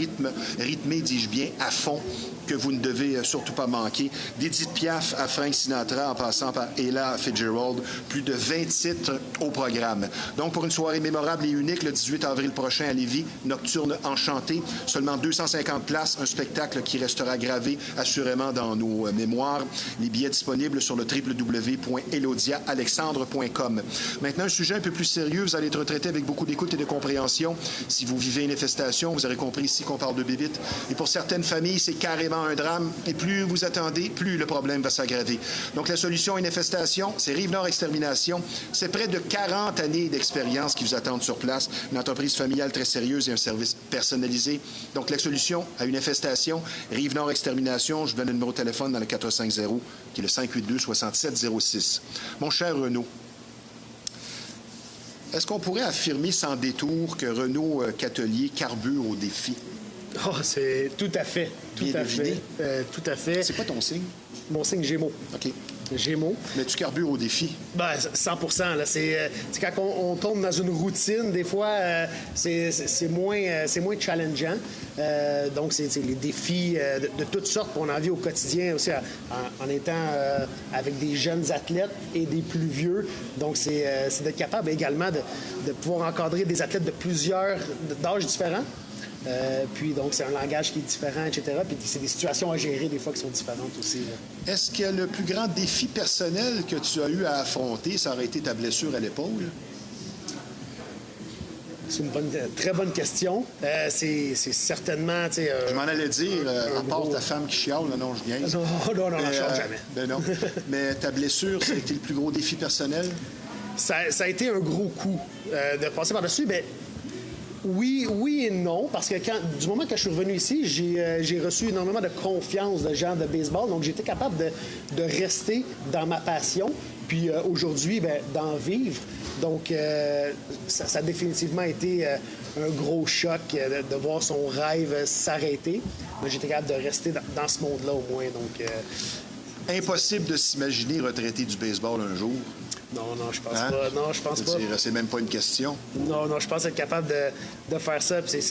[SPEAKER 1] rythmé, dis-je bien, à fond, que vous ne devez surtout pas manquer. D'Edith Piaf à Frank Sinatra, en passant par Ella Fitzgerald, plus de 20 titres au programme. Donc, pour une soirée mémorable et unique, le 18 avril prochain à Lévis, Nocturne Enchantée, seulement 250 places, un spectacle qui restera gravé assurément dans nos mémoires. Les billets disponibles sur le www.elodiaalexandre.com. Maintenant, un sujet un peu plus sérieux, vous allez être traité avec beaucoup d'écoute et de compréhension. Si vous vivez une infestation, vous aurez compris ici qu'on parle de bébites. Et pour certaines familles, c'est carrément un drame. Et plus vous attendez, plus le problème va s'aggraver. Donc, la solution à une infestation, c'est Rive-Nord Extermination. C'est près de 40 années d'expérience qui vous attendent sur place. Une entreprise familiale très sérieuse et un service personnalisé. Donc, la solution à une infestation, Rive-Nord Extermination. Je vous donne le numéro de téléphone dans le 450, qui est le 582-6706. Mon cher Renaud, est-ce qu'on pourrait affirmer sans détour que Renaud Catelier carbure au défi?
[SPEAKER 2] Oh, c'est tout à fait. Tout
[SPEAKER 1] Bien
[SPEAKER 2] à
[SPEAKER 1] deviné.
[SPEAKER 2] fait. Tout à fait.
[SPEAKER 1] C'est quoi ton signe?
[SPEAKER 2] Mon signe Gémeaux.
[SPEAKER 1] OK.
[SPEAKER 2] Gémeaux.
[SPEAKER 1] Mais tu carbures au défi.
[SPEAKER 2] Ben, 100%. Là, c'est quand on tombe dans une routine, des fois, c'est moins challengeant. Donc, c'est les défis de toutes sortes qu'on a envie au quotidien aussi en étant avec des jeunes athlètes et des plus vieux. Donc, c'est d'être capable également de pouvoir encadrer des athlètes de plusieurs d'âges différents. Puis donc, c'est un langage qui est différent, etc. Puis c'est des situations à gérer, des fois, qui sont différentes aussi. Là.
[SPEAKER 1] Est-ce que le plus grand défi personnel que tu as eu à affronter, ça aurait été ta blessure à l'épaule?
[SPEAKER 2] C'est une très bonne question. C'est certainement...
[SPEAKER 1] Je m'en allais dire, à part ta femme qui chiale, non, je gagne.
[SPEAKER 2] Non, je chiale jamais.
[SPEAKER 1] Ben non. Mais ta blessure, ça a été le plus gros défi personnel?
[SPEAKER 2] Ça a été un gros coup de passer par-dessus, mais... Oui et non, parce que du moment que je suis revenu ici, j'ai reçu énormément de confiance de gens de baseball, donc j'étais capable de rester dans ma passion, puis aujourd'hui, d'en vivre. Donc, ça a définitivement été un gros choc de voir son rêve s'arrêter. Mais j'étais capable de rester dans ce monde-là au moins. Donc,
[SPEAKER 1] impossible de s'imaginer retraité du baseball un jour.
[SPEAKER 2] Non, je pense pas. Non, je pense pas.
[SPEAKER 1] C'est même pas une question.
[SPEAKER 2] Non, je pense être capable de faire ça. Puis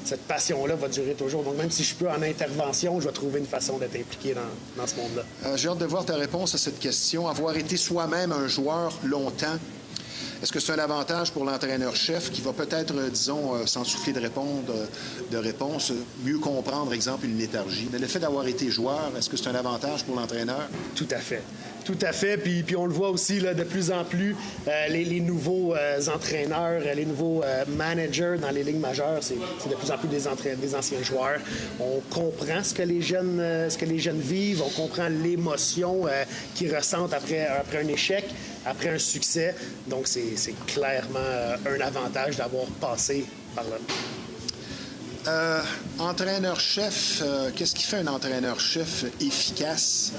[SPEAKER 2] cette passion-là va durer toujours. Donc, même si je suis plus en intervention, je vais trouver une façon d'être impliqué dans ce monde-là.
[SPEAKER 1] J'ai hâte de voir ta réponse à cette question. Avoir été soi-même un joueur longtemps, est-ce que c'est un avantage pour l'entraîneur-chef qui va peut-être, disons, sans souffler de réponse, mieux comprendre, exemple, une léthargie? Mais le fait d'avoir été joueur, est-ce que c'est un avantage pour l'entraîneur?
[SPEAKER 2] Tout à fait. Tout à fait. Puis on le voit aussi là, de plus en plus, les nouveaux entraîneurs, les nouveaux managers dans les ligues majeures, c'est de plus en plus des anciens joueurs. On comprend ce que les jeunes vivent, on comprend l'émotion qu'ils ressentent après un échec, après un succès. Donc, c'est clairement un avantage d'avoir passé par là.
[SPEAKER 1] Entraîneur-chef, qu'est-ce qui fait un entraîneur-chef efficace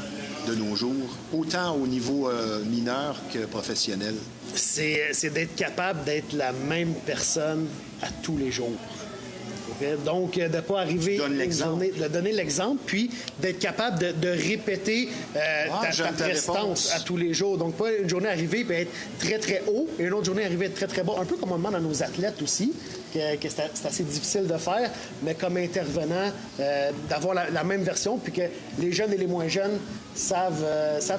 [SPEAKER 1] de nos jours, autant au niveau mineur que professionnel?
[SPEAKER 2] C'est d'être capable d'être la même personne à tous les jours. Donc, de ne pas arriver une journée, de donner l'exemple, puis d'être capable de répéter ta prestance à tous les jours. Donc, pas une journée arriver et être très, très haut, et une autre journée arriver être très, très bas. Un peu comme on demande à nos athlètes aussi, que c'est assez difficile de faire, mais comme intervenant, d'avoir la même version, puis que les jeunes et les moins jeunes savent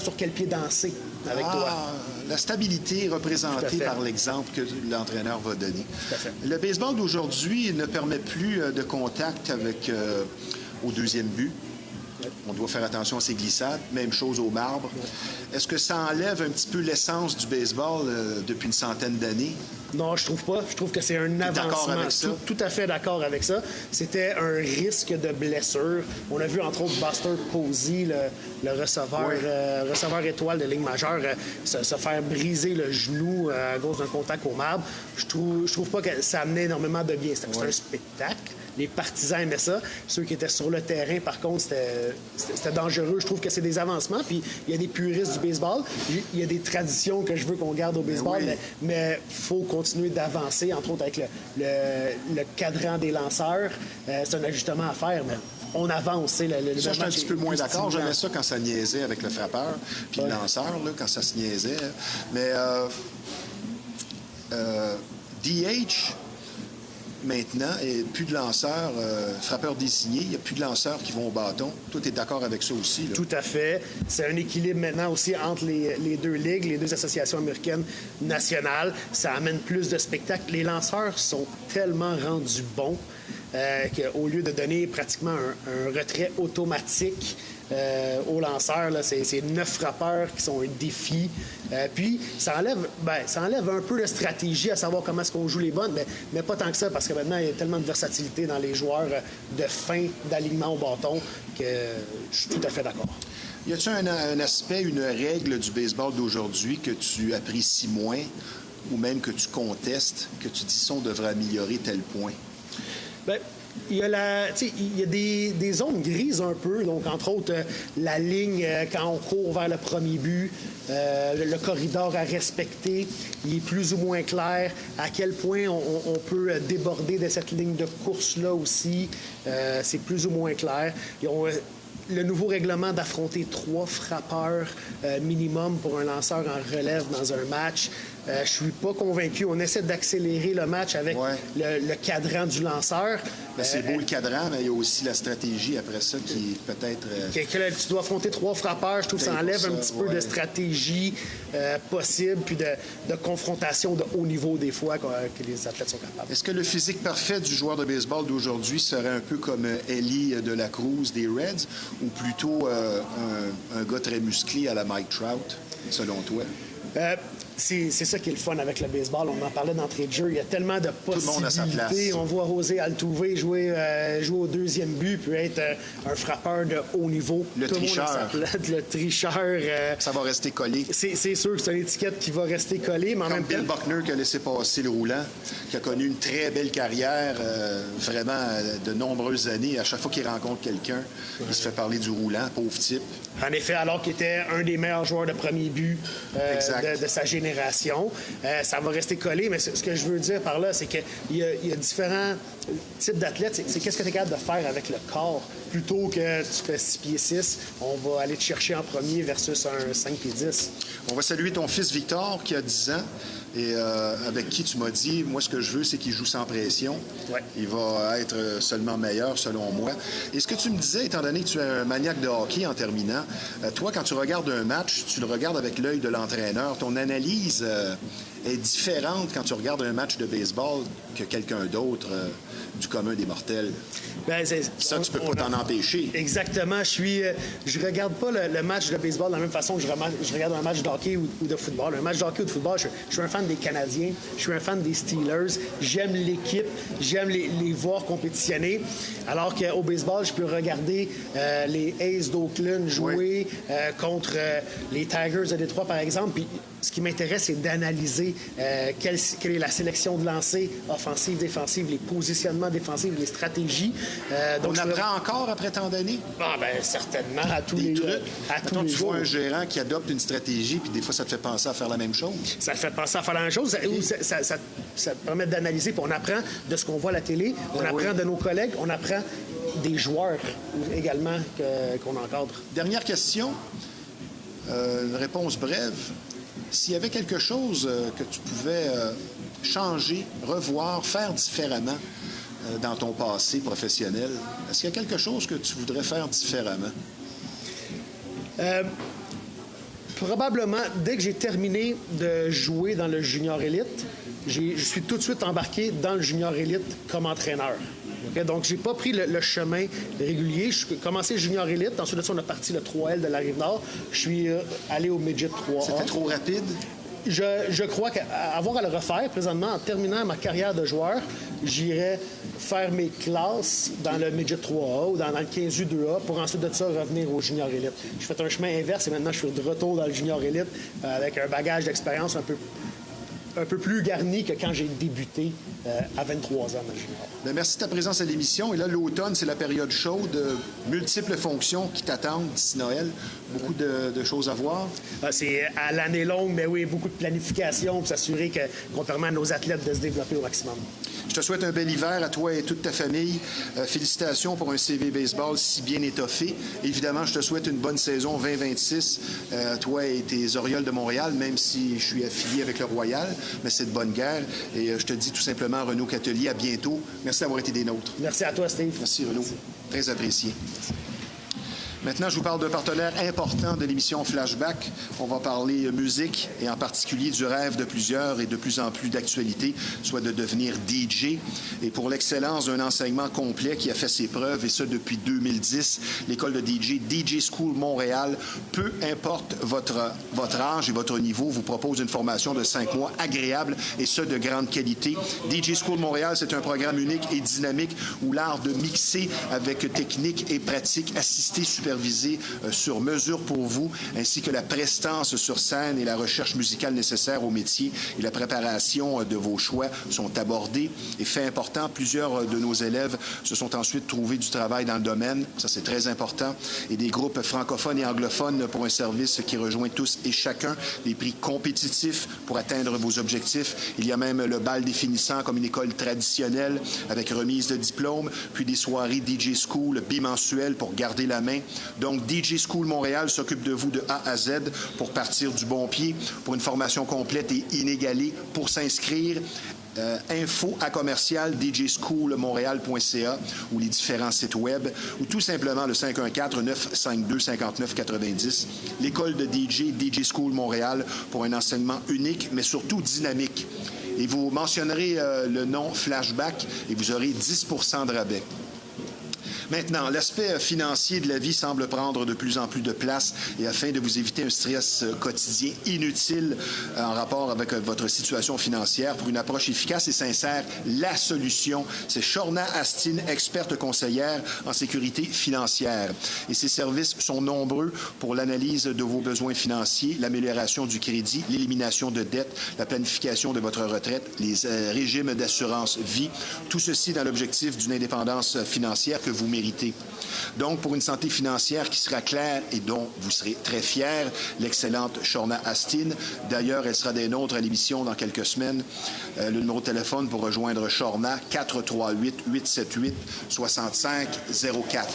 [SPEAKER 2] sur quel pied danser avec toi.
[SPEAKER 1] La stabilité représentée par l'exemple que l'entraîneur va donner. Le baseball d'aujourd'hui ne permet plus de contact avec au deuxième but. On doit faire attention à ses glissades. Même chose au marbre. Est-ce que ça enlève un petit peu l'essence du baseball depuis une centaine d'années?
[SPEAKER 2] Non, je trouve pas. Je trouve que c'est un avancement.
[SPEAKER 1] D'accord avec ça?
[SPEAKER 2] Tout à fait d'accord avec ça. C'était un risque de blessure. On a vu, entre autres, Buster Posey, le receveur, receveur étoile de Ligue majeure, se faire briser le genou à cause d'un contact au marbre. Je trouve pas que ça amenait énormément de bien. C'était un spectacle. Les partisans aimaient ça. Ceux qui étaient sur le terrain, par contre, c'était dangereux. Je trouve que c'est des avancements. Puis il y a des puristes du baseball. Il y a des traditions que je veux qu'on garde au baseball, mais il faut continuer d'avancer, entre autres avec le cadran des lanceurs. C'est un ajustement à faire, mais on avance. Ça,
[SPEAKER 1] je suis un petit peu moins d'accord. J'aimais ça quand ça niaisait avec le frappeur puis le lanceur, là, quand ça se niaisait. Mais DH... maintenant, et plus de lanceurs, frappeurs désignés, il n'y a plus de lanceurs qui vont au bâton. Toi, tu es d'accord avec ça aussi? Là?
[SPEAKER 2] Tout à fait. C'est un équilibre maintenant aussi entre les deux ligues, les deux associations américaines nationales. Ça amène plus de spectacles. Les lanceurs sont tellement rendus bons qu'au lieu de donner pratiquement un retrait automatique aux lanceurs, c'est 9 frappeurs qui sont un défi. Puis, ça enlève un peu de stratégie à savoir comment est-ce qu'on joue les bonnes, mais pas tant que ça, parce que maintenant, il y a tellement de versatilité dans les joueurs de fin d'alignement au bâton que je suis tout à fait d'accord.
[SPEAKER 1] Y a-t-il un aspect, une règle du baseball d'aujourd'hui que tu apprécies moins ou même que tu contestes, que tu dis ça, on devrait améliorer tel point?
[SPEAKER 2] Bien, il y a des zones grises un peu, donc entre autres la ligne quand on court vers le premier but, le corridor à respecter, il est plus ou moins clair. À quel point on peut déborder de cette ligne de course-là aussi, c'est plus ou moins clair. Le nouveau règlement d'affronter 3 frappeurs minimum pour un lanceur en relève dans un match. Je suis pas convaincu. On essaie d'accélérer le match avec le cadran du lanceur.
[SPEAKER 1] Ben, c'est beau le cadran, mais il y a aussi la stratégie après ça qui est peut-être...
[SPEAKER 2] Tu dois affronter 3 frappeurs. Je trouve que ça enlève un petit peu de stratégie possible, puis de confrontation de haut niveau des fois que les athlètes sont capables.
[SPEAKER 1] Est-ce que le physique parfait du joueur de baseball d'aujourd'hui serait un peu comme Ellie de la Cruz des Reds ou plutôt un gars très musclé à la Mike Trout, selon toi?
[SPEAKER 2] C'est ça qui est le fun avec le baseball. On en parlait d'entrée de jeu. Il y a tellement de possibilités.
[SPEAKER 1] Tout le monde a sa place.
[SPEAKER 2] On voit José Altuve jouer au deuxième but puis être un frappeur de haut niveau.
[SPEAKER 1] Le tricheur.
[SPEAKER 2] Le tricheur.
[SPEAKER 1] Ça va rester collé.
[SPEAKER 2] C'est sûr que c'est une étiquette qui va rester collée, mais en même temps...
[SPEAKER 1] Bill Buckner qui a laissé passer le roulant, qui a connu une très belle carrière, vraiment de nombreuses années. À chaque fois qu'il rencontre quelqu'un, il se fait parler du roulant, pauvre type.
[SPEAKER 2] En effet, alors qu'il était un des meilleurs joueurs de premier but de sa génération. Ça va rester collé, mais ce que je veux dire par là, c'est qu'il y a différents types d'athlètes. C'est qu'est-ce que tu es capable de faire avec le corps. Plutôt que tu fais 6 pieds 6, on va aller te chercher en premier versus un 5 pieds 10.
[SPEAKER 1] On va saluer ton fils Victor, qui a 10 ans. Et avec qui tu m'as dit, moi, ce que je veux, c'est qu'il joue sans pression.
[SPEAKER 2] Ouais.
[SPEAKER 1] Il va être seulement meilleur, selon moi. Et ce que tu me disais, étant donné que tu es un maniaque de hockey en terminant, toi, quand tu regardes un match, tu le regardes avec l'œil de l'entraîneur. Ton analyse est différente quand tu regardes un match de baseball que quelqu'un d'autre du commun des mortels.
[SPEAKER 2] Ben,
[SPEAKER 1] ça, tu peux pas t'en empêcher.
[SPEAKER 2] Exactement. Je regarde pas le match de baseball de la même façon que je regarde un match de hockey ou de football. Un match de hockey ou de football, je suis un fan des Canadiens, je suis un fan des Steelers, j'aime l'équipe, j'aime les voir compétitionner. Alors qu'au baseball, je peux regarder les A's d'Oakland jouer contre les Tigers de Détroit, par exemple. Puis ce qui m'intéresse, c'est d'analyser quelle est la sélection de lancers, offensive, défensive, les positionnements défensifs, les stratégies.
[SPEAKER 1] Donc on apprend encore après tant d'années?
[SPEAKER 2] Ah, ben certainement, à tous les
[SPEAKER 1] trucs.
[SPEAKER 2] À tous les
[SPEAKER 1] tu
[SPEAKER 2] jours.
[SPEAKER 1] vois un gérant qui adopte une stratégie, puis des fois, ça te fait penser à faire la même chose.
[SPEAKER 2] Ça te fait penser à faire la même chose. Ça te permet d'analyser, puis on apprend de ce qu'on voit à la télé, on apprend de nos collègues, on apprend des joueurs également qu'on encadre.
[SPEAKER 1] Dernière question, une réponse brève. S'il y avait quelque chose que tu pouvais changer, revoir, faire différemment dans ton passé professionnel, est-ce qu'il y a quelque chose que tu voudrais faire différemment?
[SPEAKER 2] Probablement, dès que j'ai terminé de jouer dans le junior élite, je suis tout de suite embarqué dans le junior élite comme entraîneur. Okay? Donc, j'ai pas pris le chemin régulier. Je suis commencé junior élite. Ensuite de ça, on a parti le 3L de la Rive-Nord. Je suis allé au midget 3A.
[SPEAKER 1] C'était trop rapide?
[SPEAKER 2] je crois qu'avoir à le refaire présentement, en terminant ma carrière de joueur, j'irais faire mes classes dans le Midget 3A ou dans le 15U2A pour ensuite de ça revenir au Junior Elite. J'ai fait un chemin inverse et maintenant je suis de retour dans le Junior Elite avec un bagage d'expérience un peu plus garni que quand j'ai débuté à 23 ans dans le junior.
[SPEAKER 1] Bien, merci de ta présence à l'émission. Et là, l'automne, c'est la période chaude. Multiples fonctions qui t'attendent d'ici Noël. Beaucoup de choses à voir.
[SPEAKER 2] C'est à l'année longue, mais oui, beaucoup de planification pour s'assurer qu'on permet à nos athlètes de se développer au maximum.
[SPEAKER 1] Je te souhaite un bel hiver à toi et toute ta famille. Félicitations pour un CV baseball si bien étoffé. Évidemment, je te souhaite une bonne saison 2026, toi et tes Orioles de Montréal, même si je suis affilié avec le Royal, mais c'est de bonne guerre. Et je te dis tout simplement, Renaud Catelier, à bientôt. Merci d'avoir été des nôtres.
[SPEAKER 2] Merci à toi, Steve.
[SPEAKER 1] Merci, Renaud.
[SPEAKER 2] Merci.
[SPEAKER 1] Très apprécié. Maintenant, je vous parle d'un partenaire important de l'émission Flashback. On va parler musique et en particulier du rêve de plusieurs et de plus en plus d'actualité, soit de devenir DJ. Et pour l'excellence d'un enseignement complet qui a fait ses preuves, et ça depuis 2010, l'école de DJ, DJ School Montréal, peu importe votre âge et votre niveau, vous propose une formation de 5 mois agréable et ce, de grande qualité. DJ School Montréal, c'est un programme unique et dynamique où l'art de mixer avec technique et pratique assistée supervisée sur mesure pour vous, ainsi que la prestance sur scène et la recherche musicale nécessaire au métier et la préparation de vos choix sont abordés. Et fait important, plusieurs de nos élèves se sont ensuite trouvés du travail dans le domaine, ça c'est très important, et des groupes francophones et anglophones pour un service qui rejoint tous et chacun, des prix compétitifs pour atteindre vos objectifs. Il y a même le bal définissant comme une école traditionnelle avec remise de diplôme, puis des soirées DJ School bimensuelles pour garder la main. Donc, DJ School Montréal s'occupe de vous de A à Z pour partir du bon pied, pour une formation complète et inégalée. Pour s'inscrire, info à commercial djschoolmontréal.ca ou les différents sites web ou tout simplement le 514-952-5990. L'école de DJ School Montréal pour un enseignement unique, mais surtout dynamique. Et vous mentionnerez le nom Flashback et vous aurez 10 % de rabais. Maintenant, l'aspect financier de la vie semble prendre de plus en plus de place et afin de vous éviter un stress quotidien inutile en rapport avec votre situation financière, pour une approche efficace et sincère, la solution, c'est Shorna Astin, experte conseillère en sécurité financière. Et ses services sont nombreux pour l'analyse de vos besoins financiers, l'amélioration du crédit, l'élimination de dettes, la planification de votre retraite, les régimes d'assurance vie, tout ceci dans l'objectif d'une indépendance financière que vous méritez. Donc, pour une santé financière qui sera claire et dont vous serez très fiers, l'excellente Shorna Astin. D'ailleurs, elle sera des nôtres à l'émission dans quelques semaines. Le numéro de téléphone pour rejoindre Shorna, 438-878-6504.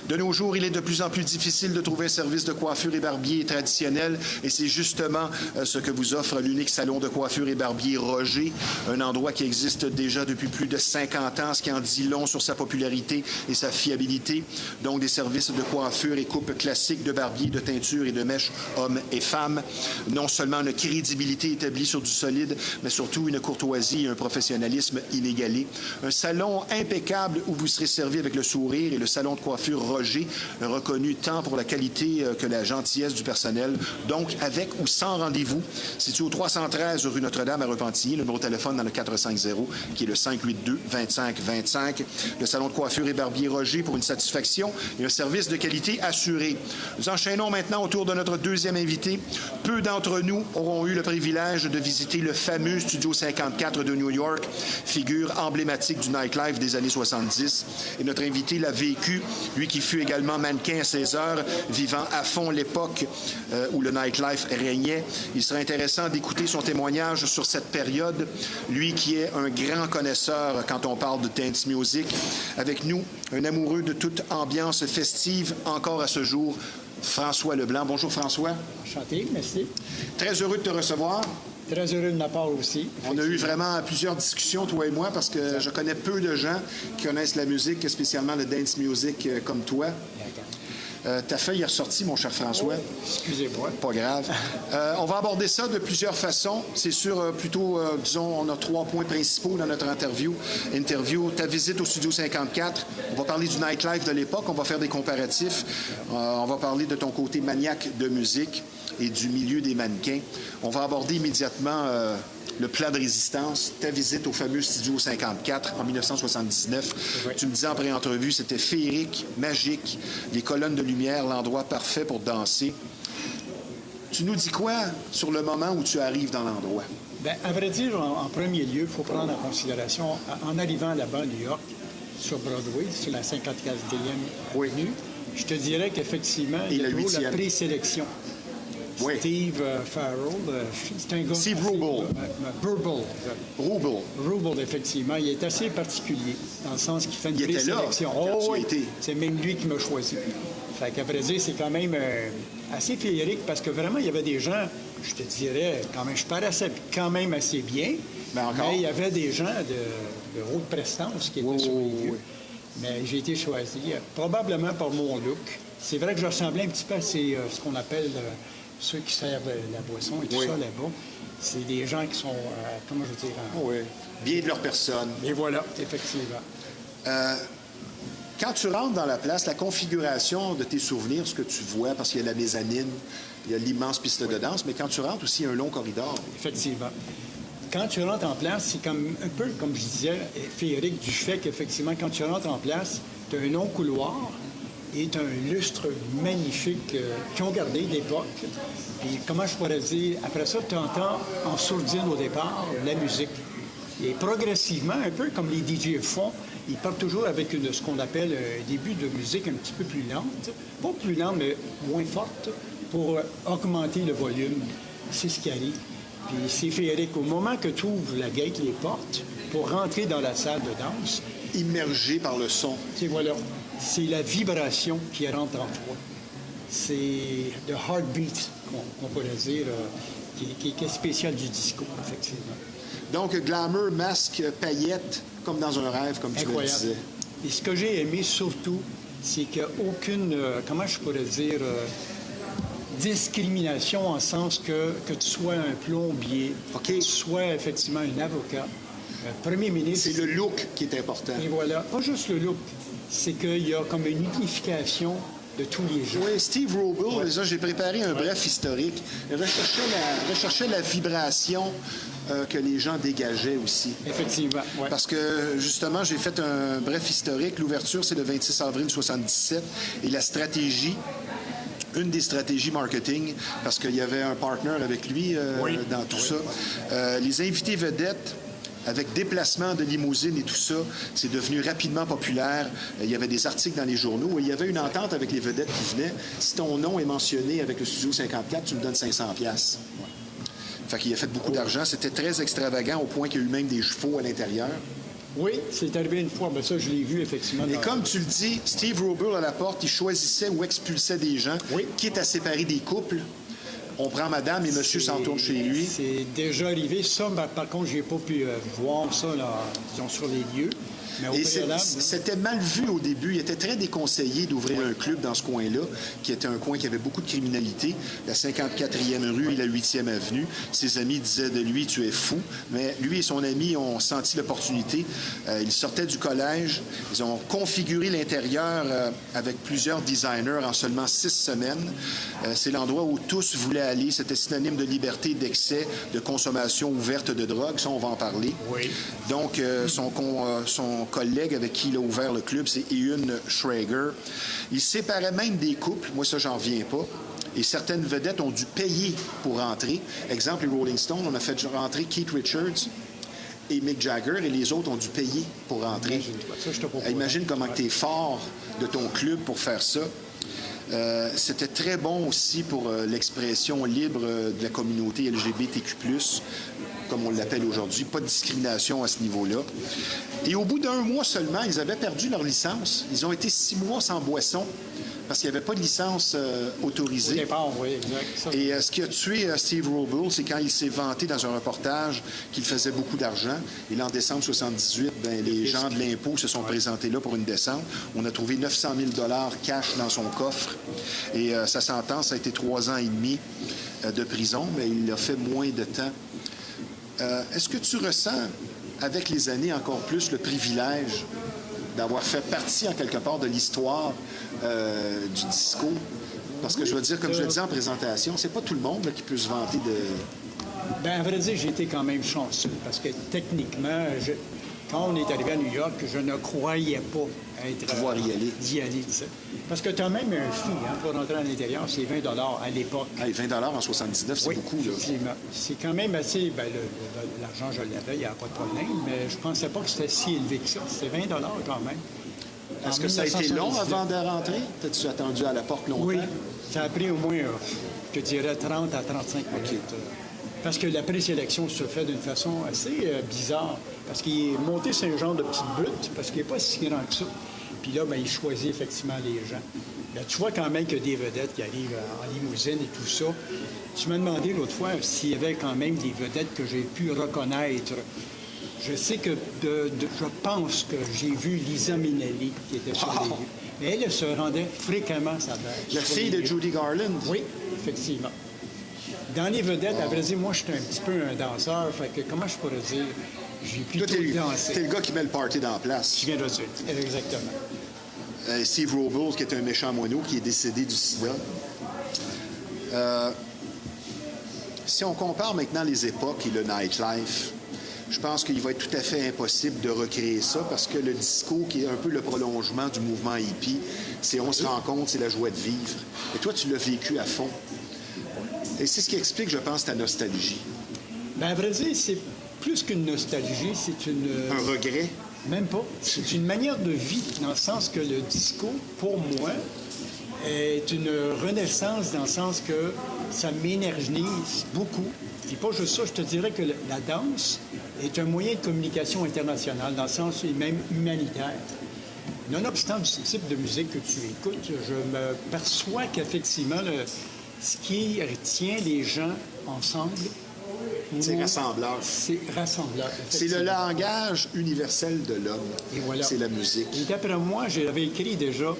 [SPEAKER 1] De nos jours, il est de plus en plus difficile de trouver un service de coiffure et barbier traditionnel et c'est justement ce que vous offre l'unique salon de coiffure et barbier Roger, un endroit qui existe déjà depuis plus de 50 ans, ce qui en dit long sur sa popularité et sa fiabilité. Donc, des services de coiffure et coupe classique, de barbier, de teinture et de mèches hommes et femmes. Non seulement une crédibilité établie sur du solide, mais surtout une courtoisie et un professionnalisme inégalé. Un salon impeccable où vous serez servi avec le sourire et le salon de coiffure Roger, reconnu tant pour la qualité que la gentillesse du personnel, donc avec ou sans rendez-vous. Situé au 313 rue Notre-Dame à Repentigny, le numéro de téléphone dans le 450, qui est le 582-2525. Le salon de coiffure et barbier Roger pour une satisfaction et un service de qualité assuré. Nous enchaînons maintenant autour de notre deuxième invité. Peu d'entre nous auront eu le privilège de visiter le fameux Studio 54 de New York, figure emblématique du nightlife des années 70. Et notre invité l'a vécu, lui qui fut également mannequin à ses heures, vivant à fond l'époque où le nightlife régnait. Il serait intéressant d'écouter son témoignage sur cette période. Lui qui est un grand connaisseur quand on parle de dance music. Avec nous, un amoureux de toute ambiance festive encore à ce jour, François Leblanc. Bonjour François.
[SPEAKER 3] Enchanté, merci.
[SPEAKER 1] Très heureux de te recevoir.
[SPEAKER 3] Très heureux de ma part aussi.
[SPEAKER 1] On a eu vraiment plusieurs discussions, toi et moi, parce que je connais peu de gens qui connaissent la musique, spécialement le dance music comme toi. Ta feuille est ressortie, mon cher François.
[SPEAKER 3] Oh, excusez-moi.
[SPEAKER 1] Pas grave. On va aborder ça de plusieurs façons. C'est sûr, plutôt, disons, on a 3 points principaux dans notre interview. Ta visite au Studio 54. On va parler du nightlife de l'époque. On va faire des comparatifs. On va parler de ton côté maniaque de musique. et du milieu des mannequins. On va aborder immédiatement le plan de résistance, ta visite au fameux Studio 54 en 1979.
[SPEAKER 3] Oui.
[SPEAKER 1] Tu me disais en pré-entrevue, c'était féerique, magique, les colonnes de lumière, l'endroit parfait pour danser. Tu nous dis quoi sur le moment où tu arrives dans l'endroit?
[SPEAKER 3] Bien, à vrai dire, en premier lieu, il faut prendre en considération, en arrivant là-bas à New York, sur Broadway, sur la 54e
[SPEAKER 1] Oui.
[SPEAKER 3] avenue, je te dirais qu'effectivement, il y a toujours la présélection.
[SPEAKER 1] Oui.
[SPEAKER 3] Steve Farrell, c'est un gars...
[SPEAKER 1] Steve Rubel.
[SPEAKER 3] Rubel, effectivement. Il est assez particulier, dans le sens qu'il fait une
[SPEAKER 1] Il était là
[SPEAKER 3] présélection.
[SPEAKER 1] quand tu
[SPEAKER 3] oui.
[SPEAKER 1] étais.
[SPEAKER 3] C'est même lui qui m'a choisi. Fait qu'à vrai dire, c'est quand même assez féerique, parce que vraiment, il y avait des gens, je te dirais, quand même, je paraissais quand même assez bien,
[SPEAKER 1] Mais encore.
[SPEAKER 3] il y avait des gens de haute prestance qui étaient sur les lieux.
[SPEAKER 1] Oui.
[SPEAKER 3] Mais j'ai été choisi probablement par mon look. C'est vrai que je ressemblais un petit peu à ce qu'on appelle ceux qui servent la boisson et tout
[SPEAKER 1] Oui.
[SPEAKER 3] ça là-bas. C'est des gens qui sont, comment je veux dire...
[SPEAKER 1] Oui. Bien de leur personne.
[SPEAKER 3] Et voilà, effectivement.
[SPEAKER 1] Quand tu rentres dans la place, la configuration de tes souvenirs, ce que tu vois, parce qu'il y a la mezzanine, il y a l'immense piste de danse, mais quand tu rentres aussi, il y a un long corridor.
[SPEAKER 3] Effectivement. Quand tu rentres en place, c'est comme un peu, comme je disais, féerique du fait qu'effectivement, quand tu rentres en place, tu as un long couloir et tu as un lustre magnifique qu'ils ont gardé d'époque. Puis, comment je pourrais dire, après ça, tu entends en sourdine au départ la musique. Et progressivement, un peu comme les DJ font, ils partent toujours avec ce qu'on appelle un début de musique un petit peu plus lente. Pas plus lente, mais moins forte, pour augmenter le volume. C'est ce qui arrive. Puis c'est féerique. Au moment que tu ouvres la gate, les portes, pour rentrer dans la salle de danse,
[SPEAKER 1] Immergé par le son.
[SPEAKER 3] c'est la vibration qui rentre en toi. C'est le heartbeat, qu'on pourrait dire, qui est spécial du disco, effectivement.
[SPEAKER 1] Donc, glamour, masque, paillettes, comme dans un rêve, comme tu le disais.
[SPEAKER 3] Et ce que j'ai aimé surtout, c'est qu'il n'y a aucune, comment je pourrais dire, discrimination en sens que tu sois un plombier, que tu sois effectivement un avocat, un premier ministre.
[SPEAKER 1] C'est le look qui est important.
[SPEAKER 3] Et voilà, pas juste le look, c'est qu'il y a comme une unification de tous les gens.
[SPEAKER 1] Oui, Steve Rubel, déjà, j'ai préparé un bref historique. Il recherchait la vibration que les gens dégageaient aussi.
[SPEAKER 3] Effectivement, oui.
[SPEAKER 1] Parce que, justement, j'ai fait un bref historique. L'ouverture, c'est le 26 avril 1977. Et la stratégie, une des stratégies marketing, parce qu'il y avait un partner avec lui dans tout ça. Les invités vedettes, avec déplacement de limousine et tout ça, c'est devenu rapidement populaire. Il y avait des articles dans les journaux et il y avait une entente avec les vedettes qui venaient. Si ton nom est mentionné avec le Studio 54, tu me donnes 500$. Fait qu'il a fait beaucoup d'argent. C'était très extravagant au point qu'il y a eu même des chevaux à l'intérieur.
[SPEAKER 3] Oui, c'est arrivé une fois, mais ça, je l'ai vu effectivement.
[SPEAKER 1] Et comme tu le dis, Steve Rubel à la porte, il choisissait ou expulsait des gens, quitte à séparer des couples. On prend madame et monsieur s'en tourne chez lui.
[SPEAKER 3] C'est déjà arrivé. Ça, par contre, je n'ai pas pu voir ça, là, disons, sur les lieux. Mais au
[SPEAKER 1] Et
[SPEAKER 3] préalable,
[SPEAKER 1] c'était mal vu au début. Il était très déconseillé d'ouvrir un club dans ce coin-là, qui était un coin qui avait beaucoup de criminalité, la 54e rue et la 8e avenue. Ses amis disaient de lui, tu es fou. Mais lui et son ami ont senti l'opportunité. Ils sortaient du collège. Ils ont configuré l'intérieur avec plusieurs designers en seulement 6 semaines. C'est l'endroit où tous voulaient aller. C'était synonyme de liberté, d'excès, de consommation ouverte de drogue. Ça, on va en parler.
[SPEAKER 3] Oui.
[SPEAKER 1] Donc, son collègue avec qui il a ouvert le club, c'est Ian Schrager. Il séparait même des couples. Moi, ça, j'en reviens pas. Et certaines vedettes ont dû payer pour rentrer. Exemple, les Rolling Stones, on a fait rentrer Keith Richards et Mick Jagger, et les autres ont dû payer pour rentrer. Imagine comment tu es fort de ton club pour faire ça. C'était très bon aussi pour l'expression libre de la communauté LGBTQ+, comme on l'appelle aujourd'hui. Pas de discrimination à ce niveau-là. Et au bout d'un mois seulement, ils avaient perdu leur licence. Ils ont été 6 mois sans boisson parce qu'il n'y avait pas de licence autorisée.
[SPEAKER 3] Au départ, oui, exact.
[SPEAKER 1] Et ce qui a tué Steve Rubel, c'est quand il s'est vanté dans un reportage qu'il faisait beaucoup d'argent. Et là, en décembre 78, les gens de l'impôt se sont présentés là pour une descente. On a trouvé 900 000 $ cash dans son coffre. Et sa sentence a été 3 ans et demi de prison, mais il a fait moins de temps. Est-ce que tu ressens, avec les années encore plus, le privilège d'avoir fait partie, en quelque part, de l'histoire du disco? Parce que je veux dire, comme je le disais en présentation, c'est pas tout le monde là, qui peut se vanter de...
[SPEAKER 3] Bien, à vrai dire, j'ai été quand même chanceux parce que techniquement, quand on est arrivé à New York, je ne croyais pas être...
[SPEAKER 1] Pouvoir y aller.
[SPEAKER 3] D'y aller, ça. Parce que tu as même un fee pour rentrer à l'intérieur, c'est 20 à l'époque.
[SPEAKER 1] Hey, 20 en 79, c'est
[SPEAKER 3] Oui,
[SPEAKER 1] beaucoup. Là.
[SPEAKER 3] effectivement. C'est quand même assez... Bien, l'argent, je l'avais, il n'y a pas de problème, mais je ne pensais pas que c'était si élevé que ça. C'était 20 quand même.
[SPEAKER 1] Est-ce que ça a été long avant de rentrer? T'as-tu attendu à la porte longtemps?
[SPEAKER 3] Oui, ça a pris au moins, je dirais, 30 à 35 minutes. Parce que la présélection se fait d'une façon assez bizarre. Parce qu'il est monté sur un genre de petite butte, parce qu'il n'est pas si grand que ça. Puis là, bien, il choisit effectivement les gens. Bien, tu vois quand même qu'il y a des vedettes qui arrivent en limousine et tout ça. Tu m'as demandé l'autre fois s'il y avait quand même des vedettes que j'ai pu reconnaître. Je sais que je pense que j'ai vu Liza Minnelli qui était sur les lieux. Mais elle se rendait fréquemment sa bête.
[SPEAKER 1] La fille de Judy Garland?
[SPEAKER 3] Oui, effectivement. Dans les vedettes, à vrai dire, moi, j'étais un petit peu un danseur. Fait que, comment je pourrais dire? J'ai plutôt dansé.
[SPEAKER 1] T'es le gars qui met le party dans la place.
[SPEAKER 3] Je viens de le dire. Exactement.
[SPEAKER 1] Steve Robles, qui est un méchant moineau, qui est décédé du sida. Si on compare maintenant les époques et le nightlife, je pense qu'il va être tout à fait impossible de recréer ça parce que le disco, qui est un peu le prolongement du mouvement hippie, c'est on se rencontre, c'est la joie de vivre. Et toi, tu l'as vécu à fond. Et c'est ce qui explique, je pense, ta nostalgie.
[SPEAKER 3] Bien, à vrai dire, c'est plus qu'une nostalgie, c'est une...
[SPEAKER 1] Un regret?
[SPEAKER 3] Même pas. C'est une manière de vie, dans le sens que le disco, pour moi, est une renaissance dans le sens que ça m'énergise beaucoup. Et pas juste ça, je te dirais que la danse est un moyen de communication international, dans le sens même humanitaire. Nonobstant du type de musique que tu écoutes, je me perçois qu'effectivement, ce qui retient les gens ensemble...
[SPEAKER 1] C'est rassembleur.
[SPEAKER 3] C'est rassembleur.
[SPEAKER 1] C'est le langage universel de l'homme.
[SPEAKER 3] Et voilà.
[SPEAKER 1] C'est la musique.
[SPEAKER 3] Et d'après moi, j'avais écrit déjà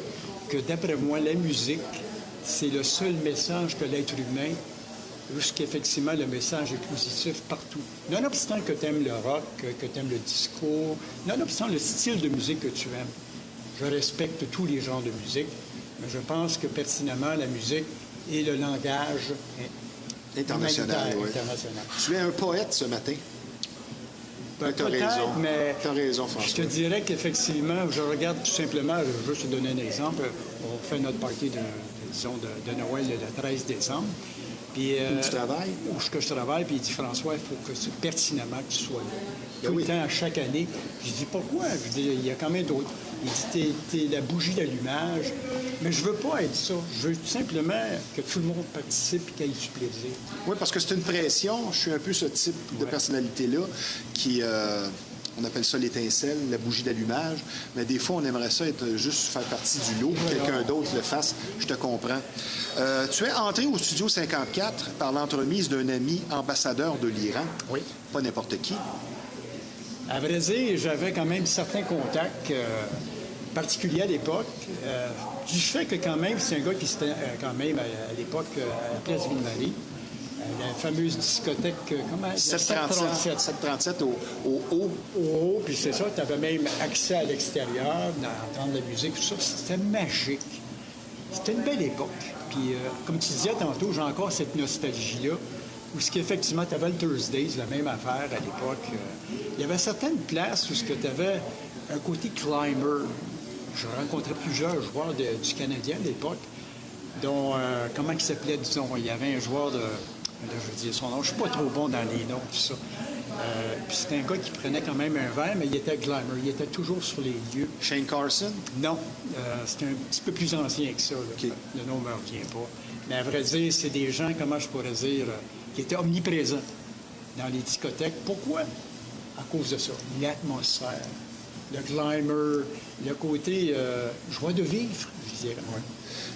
[SPEAKER 3] que d'après moi, la musique, c'est le seul message que l'être humain, jusqu'effectivement le message est positif partout. Nonobstant que tu aimes le rock, que tu aimes le disco, nonobstant le style de musique que tu aimes, je respecte tous les genres de musique, mais je pense que pertinemment, la musique est le langage
[SPEAKER 1] international. Oui.
[SPEAKER 3] International.
[SPEAKER 1] Tu es un poète ce matin.
[SPEAKER 3] Ben,
[SPEAKER 1] tu as raison.
[SPEAKER 3] Mais
[SPEAKER 1] tu as raison, François.
[SPEAKER 3] je te dirais qu'effectivement, je regarde tout simplement, je veux juste te donner un exemple. On fait notre party de Noël le 13 décembre. Puis,
[SPEAKER 1] où tu travailles?
[SPEAKER 3] Où je travaille, puis il dit, François, il faut que c'est pertinemment que tu sois là.
[SPEAKER 1] Ben
[SPEAKER 3] Tout
[SPEAKER 1] oui.
[SPEAKER 3] le temps, à chaque année. Je dis, pourquoi? Je dis, il y a quand même d'autres. Il dit, t'es la bougie d'allumage. Mais je veux pas être ça. Je veux tout simplement que tout le monde participe et qu'il y ait du plaisir.
[SPEAKER 1] Oui, parce que c'est une pression. Je suis un peu ce type de personnalité-là qui... on appelle ça l'étincelle, la bougie d'allumage. Mais des fois, on aimerait ça être juste faire partie du lot, que quelqu'un d'autre le fasse. Je te comprends. Tu es entré au Studio 54 par l'entremise d'un ami ambassadeur de l'Iran.
[SPEAKER 3] Oui.
[SPEAKER 1] Pas n'importe qui.
[SPEAKER 3] À vrai dire, j'avais quand même certains contacts particuliers à l'époque. Du fait que quand même, c'est un gars qui c'était quand même à l'époque à la Place Ville-Marie. La fameuse discothèque, comment?
[SPEAKER 1] 737. 737 au haut.
[SPEAKER 3] Au haut, puis c'est ça, tu avais même accès à l'extérieur, d'entendre la musique, tout ça. C'était magique. C'était une belle époque. Puis, comme tu disais tantôt, j'ai encore cette nostalgie-là, où ce qu'effectivement, tu avais le Thursdays, la même affaire à l'époque. Il y avait certaines places où tu avais un côté climber. Je rencontrais plusieurs joueurs du Canadien à l'époque, dont, comment il s'appelait, disons, il y avait un joueur de... Là, je veux dire son nom. Je suis pas trop bon dans les noms, tout ça. Puis c'était un gars qui prenait quand même un verre, mais il était glamour. Il était toujours sur les lieux.
[SPEAKER 1] Shane Carson?
[SPEAKER 3] Non. C'était un petit peu plus ancien que ça. Là.
[SPEAKER 1] Okay.
[SPEAKER 3] Le nom ne me revient pas. Mais à vrai dire, c'est des gens, comment je pourrais dire, qui étaient omniprésents dans les discothèques. Pourquoi? À cause de ça. L'atmosphère, le glamour, le côté joie de vivre, je dirais. Ouais.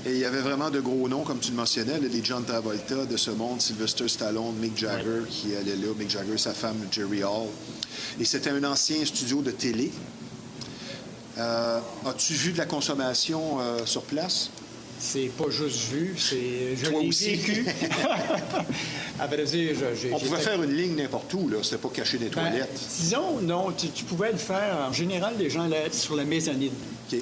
[SPEAKER 1] Et il y avait vraiment de gros noms, comme tu le mentionnais, les John Travolta de ce monde, Sylvester Stallone, Mick Jagger qui allait là, Mick Jagger, sa femme Jerry Hall. Et c'était un ancien studio de télé. As-tu vu de la consommation sur place?
[SPEAKER 3] C'est pas juste vu, c'est je
[SPEAKER 1] Toi
[SPEAKER 3] l'ai
[SPEAKER 1] aussi.
[SPEAKER 3] vécu. À vrai dire,
[SPEAKER 1] On pouvait faire une ligne n'importe où, là. C'était pas caché des toilettes.
[SPEAKER 3] Disons, non, tu pouvais le faire. En général, les gens allaient sur la mezzanine.
[SPEAKER 1] OK.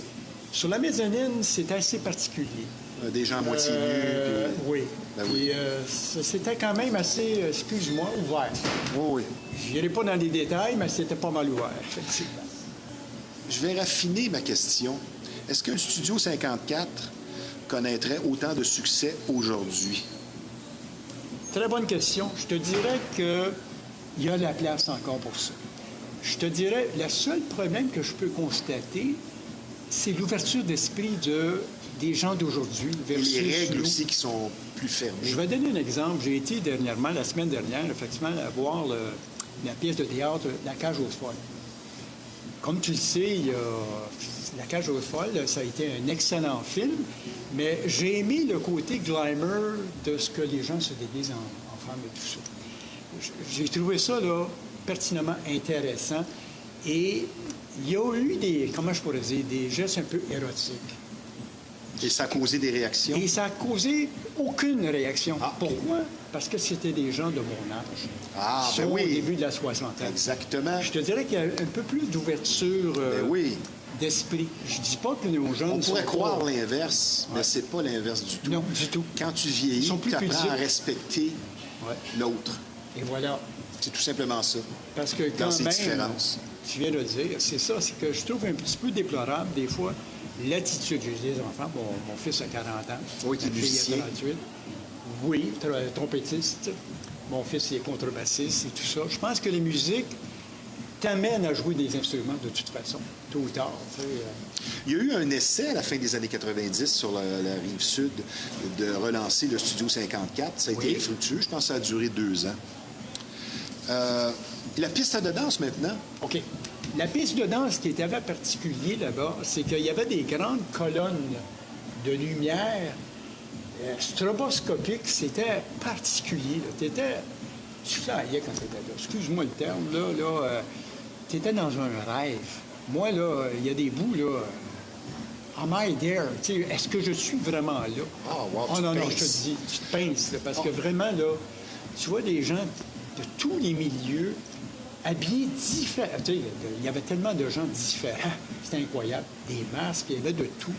[SPEAKER 3] Sur la mezzanine, c'est assez particulier.
[SPEAKER 1] Des gens à moitié nus. Puis...
[SPEAKER 3] Oui.
[SPEAKER 1] Ben oui.
[SPEAKER 3] Puis, c'était quand même assez, excuse-moi, ouvert.
[SPEAKER 1] Oui, oui.
[SPEAKER 3] Je n'irai pas dans les détails, mais c'était pas mal ouvert, effectivement.
[SPEAKER 1] Je vais raffiner ma question. Est-ce que le Studio 54 connaîtrait autant de succès aujourd'hui?
[SPEAKER 3] Très bonne question. Je te dirais qu'il y a la place encore pour ça. Je te dirais, le seul problème que je peux constater, c'est l'ouverture d'esprit des gens d'aujourd'hui versus
[SPEAKER 1] Et les règles
[SPEAKER 3] nous.
[SPEAKER 1] aussi qui sont plus fermées.
[SPEAKER 3] Je vais donner un exemple. J'ai été dernièrement, la semaine dernière, effectivement, à voir la pièce de théâtre La Cage aux Folles. Comme tu le sais, La Cage aux Folles, ça a été un excellent film, mais j'ai aimé le côté glamour de ce que les gens se déguisent en femmes et tout ça. J'ai trouvé ça, là, pertinemment intéressant. Et il y a eu comment je pourrais dire, des gestes un peu érotiques.
[SPEAKER 1] Et ça a causé des réactions?
[SPEAKER 3] Et ça a causé aucune réaction.
[SPEAKER 1] Ah, OK.
[SPEAKER 3] Pourquoi? Parce que c'était des gens de mon âge.
[SPEAKER 1] Ah, ben
[SPEAKER 3] Soit
[SPEAKER 1] oui.
[SPEAKER 3] au début de la soixantaine.
[SPEAKER 1] Exactement.
[SPEAKER 3] Je te dirais qu'il y a un peu plus d'ouverture
[SPEAKER 1] Ben oui.
[SPEAKER 3] d'esprit. Je dis pas que nos jeunes
[SPEAKER 1] On pourrait
[SPEAKER 3] sont
[SPEAKER 1] croire
[SPEAKER 3] pas...
[SPEAKER 1] l'inverse, mais c'est pas l'inverse du tout.
[SPEAKER 3] Non, du tout.
[SPEAKER 1] Quand tu
[SPEAKER 3] Ils
[SPEAKER 1] vieillis,
[SPEAKER 3] sont plus
[SPEAKER 1] tu apprends
[SPEAKER 3] pudiques.
[SPEAKER 1] à respecter
[SPEAKER 3] Ouais.
[SPEAKER 1] l'autre.
[SPEAKER 3] Et voilà.
[SPEAKER 1] C'est tout simplement ça.
[SPEAKER 3] Parce que
[SPEAKER 1] Dans
[SPEAKER 3] quand
[SPEAKER 1] ces
[SPEAKER 3] même,
[SPEAKER 1] différences.
[SPEAKER 3] tu viens de le dire, c'est ça, c'est que je trouve un petit peu déplorable, des fois, l'attitude. J'ai des enfants, mon fils a 40 ans.
[SPEAKER 1] Oui, qui est
[SPEAKER 3] ma fille
[SPEAKER 1] musicien.
[SPEAKER 3] a 38. Oui, trompettiste. Mon fils est contrebassiste et tout ça. Je pense que la musique t'amène à jouer des instruments de toute façon, tôt ou tard. Tu sais,
[SPEAKER 1] Il y a eu un essai à la fin des années 90 sur la rive sud de relancer le Studio 54. Ça a été
[SPEAKER 3] Oui.
[SPEAKER 1] infructueux. Je pense que ça a duré 2 ans. La piste de danse maintenant,
[SPEAKER 3] OK. La piste de danse, ce qui était particulier là-bas, c'est qu'il y avait des grandes colonnes de lumière stroboscopiques. C'était particulier. Tu flyais quand tu étais là. Excuse-moi le terme. Tu étais dans un rêve. Moi, là, il y a des bouts, là. Am I there? Tu sais, est-ce que je suis vraiment là?
[SPEAKER 1] Oh, wow, tu te
[SPEAKER 3] non, je te
[SPEAKER 1] pinces.
[SPEAKER 3] dis, tu te pinces, là, parce que vraiment, là, tu vois des gens de tous les milieux habillés différents. Tu sais, il y avait tellement de gens différents. C'était incroyable. Des masques, il y avait de tout.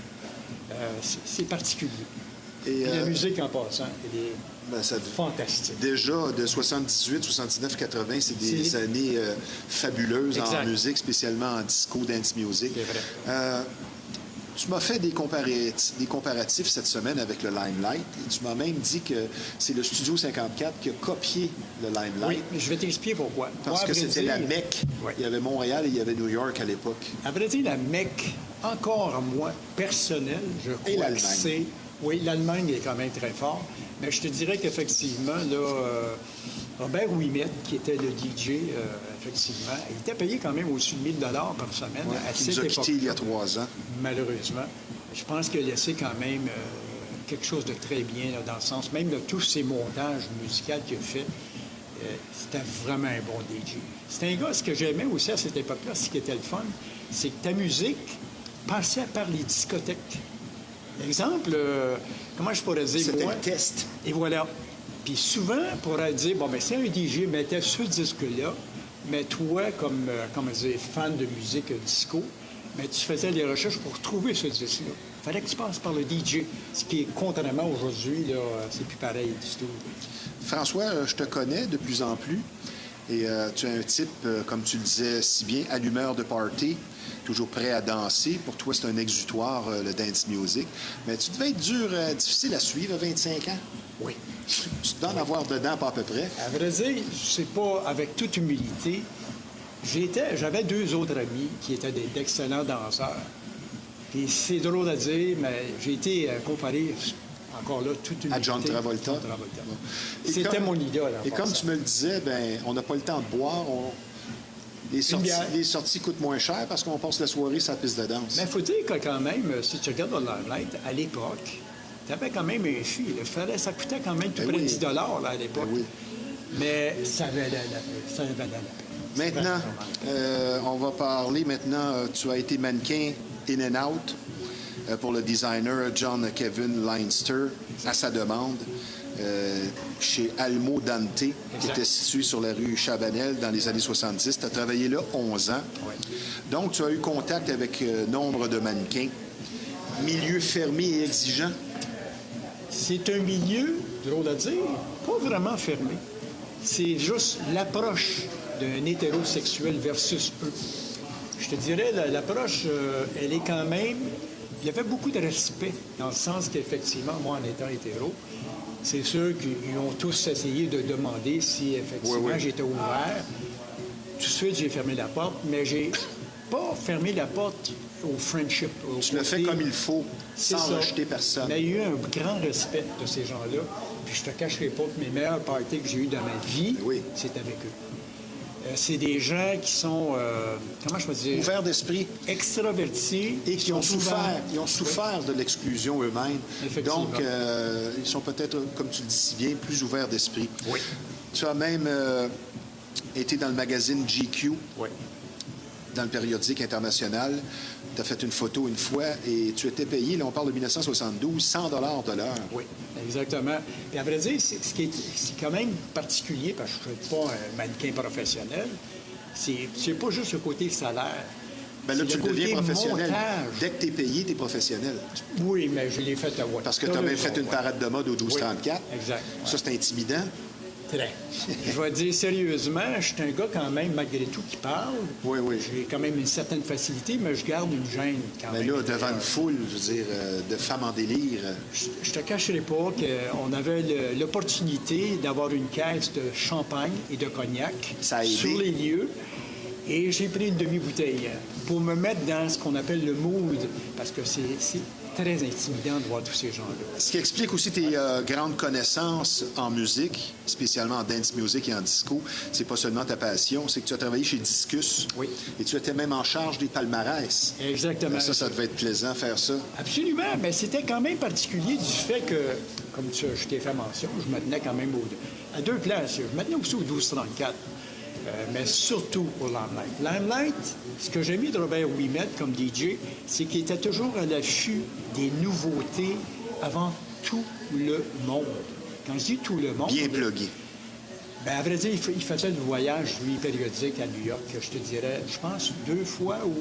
[SPEAKER 3] C'est particulier.
[SPEAKER 1] Et,
[SPEAKER 3] la musique, en passant, elle est
[SPEAKER 1] ben, ça-
[SPEAKER 3] fantastique.
[SPEAKER 1] déjà de 78, 79, 80, c'est des
[SPEAKER 3] C'est-
[SPEAKER 1] années fabuleuses en
[SPEAKER 3] Exact.
[SPEAKER 1] musique, spécialement en disco, dance music.
[SPEAKER 3] C'est vrai.
[SPEAKER 1] Tu m'as fait des comparatifs cette semaine avec le Limelight. Et tu m'as même dit que c'est le Studio 54 qui a copié le Limelight.
[SPEAKER 3] Oui, mais je vais t'expliquer pourquoi.
[SPEAKER 1] Parce
[SPEAKER 3] Moi, à
[SPEAKER 1] que
[SPEAKER 3] vrai
[SPEAKER 1] c'était
[SPEAKER 3] dire,
[SPEAKER 1] la Mecque.
[SPEAKER 3] Ouais.
[SPEAKER 1] Il y avait Montréal et il y avait New York à l'époque.
[SPEAKER 3] À vrai dire, la Mecque, encore à moi, personnel, je crois que
[SPEAKER 1] l'Allemagne.
[SPEAKER 3] c'est... Oui, l'Allemagne est quand même très fort. Mais je te dirais qu'effectivement, là, Robert Ouimet, qui était le DJ, effectivement, il était payé quand même au-dessus de 1 000 $ par semaine à
[SPEAKER 1] Qui
[SPEAKER 3] cette
[SPEAKER 1] nous a
[SPEAKER 3] époque.
[SPEAKER 1] quittés il y a 3 ans.
[SPEAKER 3] Malheureusement. Je pense qu'il a laissé quand même quelque chose de très bien, là, dans le sens, même de tous ces montages musicaux qu'il a fait, c'était vraiment un bon DJ. C'était un gars, ce que j'aimais aussi à cette époque-là, ce qui était le fun, c'est que ta musique passait par les discothèques. Exemple, comment je pourrais dire,
[SPEAKER 1] C'était
[SPEAKER 3] moi...
[SPEAKER 1] le test.
[SPEAKER 3] Et voilà. Puis souvent, on pourrait dire, bon, bien, si un DJ mettait ce disque-là, mais toi, comme fan de musique disco, mais tu faisais des recherches pour trouver ce disque-là. Il fallait que tu passes par le DJ, ce qui est contrairement aujourd'hui, là, c'est plus pareil du tout.
[SPEAKER 1] François, je te connais de plus en plus. Et tu es un type, comme tu le disais si bien, allumeur de party, toujours prêt à danser. Pour toi, c'est un exutoire, le dance music. Mais tu devais être difficile à suivre à 25 ans.
[SPEAKER 3] Oui.
[SPEAKER 1] Tu dois en avoir dedans, pas à peu près.
[SPEAKER 3] À vrai dire, c'est pas avec toute humilité. J'avais 2 autres amis qui étaient d'excellents danseurs. Puis c'est drôle à dire, mais j'ai été comparé, encore là, toute humilité.
[SPEAKER 1] À John Travolta.
[SPEAKER 3] John Travolta.
[SPEAKER 1] Et
[SPEAKER 3] C'était
[SPEAKER 1] comme-
[SPEAKER 3] mon idole. en
[SPEAKER 1] Et comme
[SPEAKER 3] passant.
[SPEAKER 1] tu me le disais, ben, on n'a pas le temps de boire.
[SPEAKER 3] bière.
[SPEAKER 1] Les sorties coûtent moins cher parce qu'on passe la soirée sur la piste de danse.
[SPEAKER 3] Mais il faut dire que quand même, si tu regardes dans le Limelight, à l'époque, tu avais quand même un fil. Ça coûtait quand même tout
[SPEAKER 1] Ben
[SPEAKER 3] près de
[SPEAKER 1] oui.
[SPEAKER 3] 10 $ là, à l'époque.
[SPEAKER 1] Ben oui.
[SPEAKER 3] Mais ça valait la peine. Ça valait la peine.
[SPEAKER 1] Maintenant,
[SPEAKER 3] Vraiment.
[SPEAKER 1] on va parler maintenant. Tu as été mannequin in and out pour le designer John Kevin Leinster à sa demande chez Almo Dante, qui
[SPEAKER 3] Exact.
[SPEAKER 1] était situé sur la rue Chabanel dans les années 70. Tu as travaillé là 11 ans.
[SPEAKER 3] Ouais.
[SPEAKER 1] Donc, tu as eu contact avec nombre de mannequins. Milieu fermé et exigeant.
[SPEAKER 3] c'est un milieu, drôle à dire, pas vraiment fermé. C'est juste l'approche d'un hétérosexuel versus eux. Je te dirais, l'approche, elle est quand même... Il y avait beaucoup de respect, dans le sens qu'effectivement, moi, en étant hétéro, c'est sûr qu'ils ont tous essayé de demander si, effectivement, j'étais ouvert. Tout de suite, j'ai fermé la porte, mais j'ai pas fermé la porte au friendship.
[SPEAKER 1] Tu le fais comme il faut, sans rejeter personne.
[SPEAKER 3] Mais il y a eu un grand respect de ces gens-là. Puis je te cacherai pas que mes meilleurs parties que j'ai eues dans ma vie, c'est avec eux. C'est des gens qui sont, comment je peux dire?
[SPEAKER 1] Ouverts d'esprit.
[SPEAKER 3] Extravertis.
[SPEAKER 1] Et qui ont souffert. Ils ont souffert de l'exclusion eux-mêmes. Donc, ils sont peut-être, comme tu le dis si bien, plus ouverts d'esprit.
[SPEAKER 3] Oui.
[SPEAKER 1] Tu as même été dans le magazine GQ.
[SPEAKER 3] Oui.
[SPEAKER 1] Dans le périodique international. Tu as fait une photo une fois et tu étais payé, là on parle de 1972, 100 $ de l'heure.
[SPEAKER 3] Oui, exactement. Et à vrai dire, c'est quand même particulier, parce que je ne suis pas un mannequin professionnel, c'est pas juste le côté salaire.
[SPEAKER 1] Bien là, tu deviens professionnel.
[SPEAKER 3] Montage.
[SPEAKER 1] Dès que tu es payé, tu es professionnel.
[SPEAKER 3] Oui, mais je l'ai fait à Watt.
[SPEAKER 1] Parce que tu as même fait une parade de mode au 1234.
[SPEAKER 3] Oui, exact.
[SPEAKER 1] Ça, c'est intimidant.
[SPEAKER 3] Très. Je vais dire sérieusement, je suis un gars quand même, malgré tout, qui parle.
[SPEAKER 1] Oui, oui.
[SPEAKER 3] J'ai quand même une certaine facilité, mais je garde une gêne quand même.
[SPEAKER 1] Mais là, devant une foule, je veux dire, de femmes en délire.
[SPEAKER 3] Je te cacherai pas qu'on avait l'opportunité d'avoir une caisse de champagne et de cognac sur les lieux. Et j'ai pris une demi-bouteille pour me mettre dans ce qu'on appelle le mood, parce que c'est très intimidant de voir tous ces gens-là.
[SPEAKER 1] Ce qui explique aussi tes grandes connaissances en musique, spécialement en dance music et en disco, c'est pas seulement ta passion, c'est que tu as travaillé chez Discus.
[SPEAKER 3] Oui.
[SPEAKER 1] Et tu étais même en charge des palmarès.
[SPEAKER 3] Exactement.
[SPEAKER 1] Ça devait être plaisant faire ça.
[SPEAKER 3] Absolument. Mais c'était quand même particulier du fait que, comme je t'ai fait mention, je me tenais quand même à deux places. Je me tenais aussi au 1234. Mais surtout au Limelight. Limelight, ce que j'ai mis de Robert Ouimet comme DJ, c'est qu'il était toujours à l'affût des nouveautés avant tout le monde. Quand je dis tout le monde...
[SPEAKER 1] Bien plugué.
[SPEAKER 3] Bien, à vrai dire, il faisait le voyage, lui, périodique à New York, je te dirais, je pense, 2 fois ou...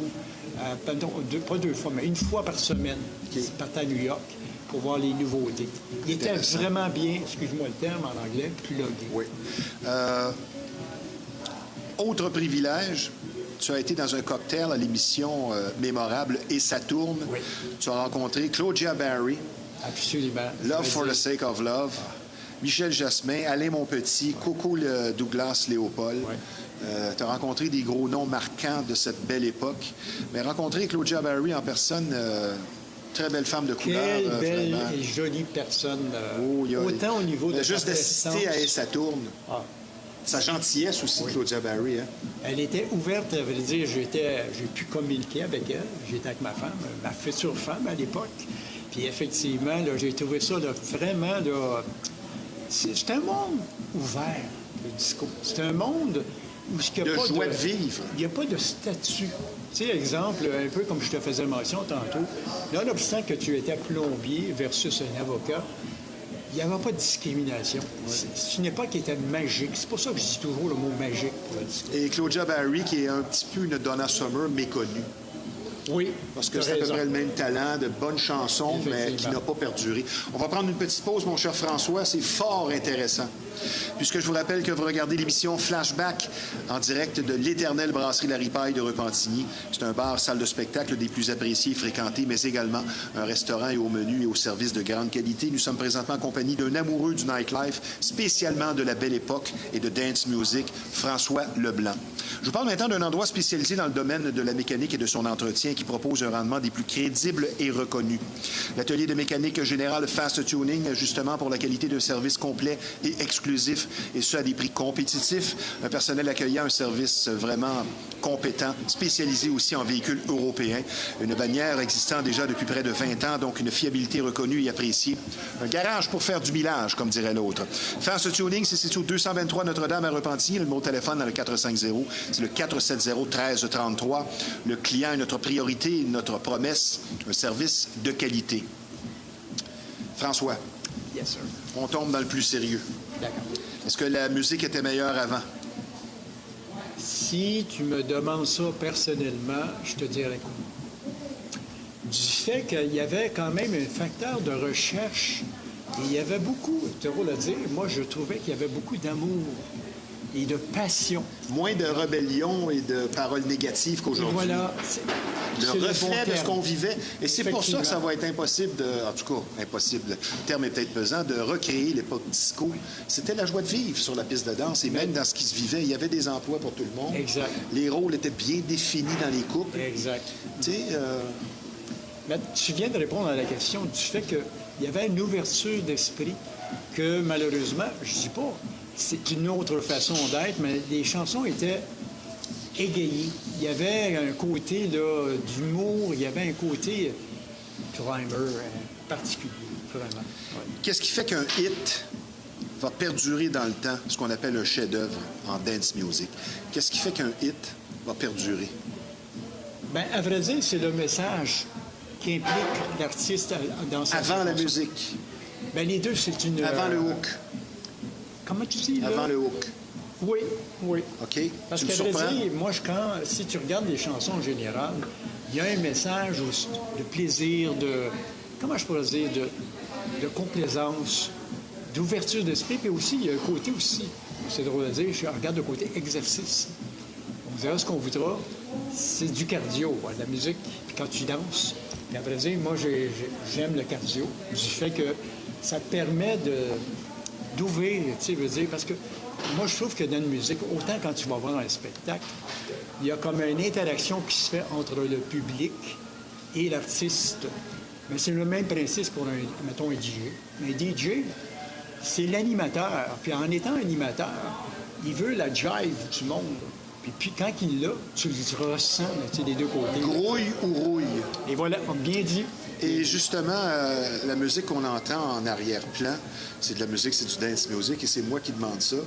[SPEAKER 3] pardon, pas 2 fois, mais 1 fois par semaine. Il partait à New York pour voir les nouveautés. Il était vraiment bien, excuse-moi le terme en anglais, plugué.
[SPEAKER 1] Oui. Autre privilège, tu as été dans un cocktail à l'émission mémorable Et ça tourne.
[SPEAKER 3] Oui.
[SPEAKER 1] Tu as rencontré Claudia Barry.
[SPEAKER 3] Absolument.
[SPEAKER 1] Love for the Sake of Love. Michel Jasmin, Alain Monpetit, Coco Douglas Léopold.
[SPEAKER 3] Oui.
[SPEAKER 1] Tu as rencontré des gros noms marquants de cette belle époque. Mais rencontrer Claudia Barry en personne, très belle femme de couleur.
[SPEAKER 3] Quelle belle
[SPEAKER 1] vraiment.
[SPEAKER 3] et jolie personne.
[SPEAKER 1] Oh,
[SPEAKER 3] autant au niveau de
[SPEAKER 1] juste d'assister à Et ça tourne.
[SPEAKER 3] Ah.
[SPEAKER 1] Sa gentillesse aussi, Claudia Barry. Hein?
[SPEAKER 3] Elle était ouverte, à vrai dire. J'ai pu communiquer avec elle. J'étais avec ma femme, ma future femme à l'époque. Puis effectivement, là, j'ai trouvé ça là, vraiment... Là, c'est un monde ouvert, le disco. C'est un monde où il n'y a pas
[SPEAKER 1] joie de vivre.
[SPEAKER 3] Il n'y a pas de statut. Tu sais, exemple, un peu comme je te faisais mention tantôt, nonobstant que tu étais plombier versus un avocat, il n'y avait pas de discrimination. C'est une époque qui était magique. C'est pour ça que je dis toujours le mot magique pour le disco.
[SPEAKER 1] Et Claudia Barry, qui est un petit peu une Donna Summer méconnue.
[SPEAKER 3] Oui.
[SPEAKER 1] Parce que c'est à peu près le même talent, de bonnes chansons, mais qui n'a pas perduré. On va prendre une petite pause, mon cher François. C'est fort intéressant. Puisque je vous rappelle que vous regardez l'émission Flashback en direct de l'éternelle brasserie La Ripaille de Repentigny. C'est un bar, salle de spectacle des plus appréciés et fréquentés, mais également un restaurant et au menu et au service de grande qualité. Nous sommes présentement en compagnie d'un amoureux du nightlife, spécialement de la belle époque et de dance music, François Leblanc. Je vous parle maintenant d'un endroit spécialisé dans le domaine de la mécanique et de son entretien qui propose un rendement des plus crédibles et reconnus. L'atelier de mécanique générale Fast Tuning, justement pour la qualité d'un service complet et exclusif, et ce à des prix compétitifs. Un personnel accueillant, un service vraiment compétent, spécialisé aussi en véhicules européens. Une bannière existant déjà depuis près de 20 ans, donc une fiabilité reconnue et appréciée. Un garage pour faire du millage, comme dirait l'autre. Fast Tuning, c'est situé au 223 Notre-Dame à Repentigny. Le numéro de téléphone dans le 450, c'est le 470-1333. Le client est notre priorité, notre promesse, un service de qualité. François.
[SPEAKER 3] Yes, sir.
[SPEAKER 1] On tombe dans le plus sérieux.
[SPEAKER 3] D'accord.
[SPEAKER 1] Est-ce que la musique était meilleure avant?
[SPEAKER 3] Si tu me demandes ça personnellement, je te dirais quoi? Du fait qu'il y avait quand même un facteur de recherche Et il y avait beaucoup, c'est drôle à dire, moi je trouvais qu'il y avait beaucoup d'amour et de passion.
[SPEAKER 1] Moins de rébellion et de paroles négatives
[SPEAKER 3] Et
[SPEAKER 1] qu'aujourd'hui.
[SPEAKER 3] voilà,
[SPEAKER 1] Le
[SPEAKER 3] c'est le
[SPEAKER 1] reflet
[SPEAKER 3] bon
[SPEAKER 1] de ce
[SPEAKER 3] terme.
[SPEAKER 1] qu'on vivait. Et c'est pour ça que ça
[SPEAKER 3] Effectivement.
[SPEAKER 1] va être impossible en tout cas, impossible, le terme est peut-être pesant, de recréer l'époque disco. C'était la joie de vivre sur la piste de danse et même dans ce qui se vivait. Il y avait des emplois pour tout le monde.
[SPEAKER 3] Exact.
[SPEAKER 1] Les rôles étaient bien définis dans les couples.
[SPEAKER 3] Exact.
[SPEAKER 1] Tu sais,
[SPEAKER 3] Mais tu viens de répondre à la question du fait qu'il y avait une ouverture d'esprit que malheureusement, je ne dis pas, c'est une autre façon d'être, mais les chansons étaient égayées. Il y avait un côté là, d'humour, il y avait un côté primer particulier, vraiment. Ouais.
[SPEAKER 1] qu'est-ce qui fait qu'un hit va perdurer dans le temps, ce qu'on appelle un chef-d'œuvre en dance music? Qu'est-ce qui fait qu'un hit va perdurer?
[SPEAKER 3] Bien, à vrai dire, c'est le message qui implique l'artiste dans sa
[SPEAKER 1] Avant la
[SPEAKER 3] chanson.
[SPEAKER 1] musique,
[SPEAKER 3] Bien, les deux, c'est une...
[SPEAKER 1] avant le hook,
[SPEAKER 3] Comment tu dis, là?
[SPEAKER 1] avant le hook.
[SPEAKER 3] Oui, oui.
[SPEAKER 1] OK?
[SPEAKER 3] Parce
[SPEAKER 1] Tu me
[SPEAKER 3] qu'à vrai
[SPEAKER 1] surprends?
[SPEAKER 3] dire, moi, si tu regardes les chansons en général, il y a un message aussi de plaisir, comment je pourrais dire, de complaisance, d'ouverture d'esprit, puis aussi, il y a un côté aussi, c'est drôle à dire, je regarde le côté exercice. On dira ce qu'on voudra, c'est du cardio, la musique, puis quand tu danses. Puis à vrai dire, moi, j'aime le cardio, du fait que ça te permet d'ouvrir, tu sais, veux dire, parce que moi, je trouve que dans la musique, autant quand tu vas voir un spectacle, il y a comme une interaction qui se fait entre le public et l'artiste. Mais c'est le même principe pour, mettons, un DJ. Un DJ, c'est l'animateur. Puis en étant animateur, il veut la jive du monde. Puis quand il l'a, tu le ressens, tu sais, des deux côtés.
[SPEAKER 1] Grouille ou rouille?
[SPEAKER 3] Et voilà, bien dit.
[SPEAKER 1] Et justement, la musique qu'on entend en arrière-plan, c'est de la musique, c'est du dance music, et c'est moi qui demande ça,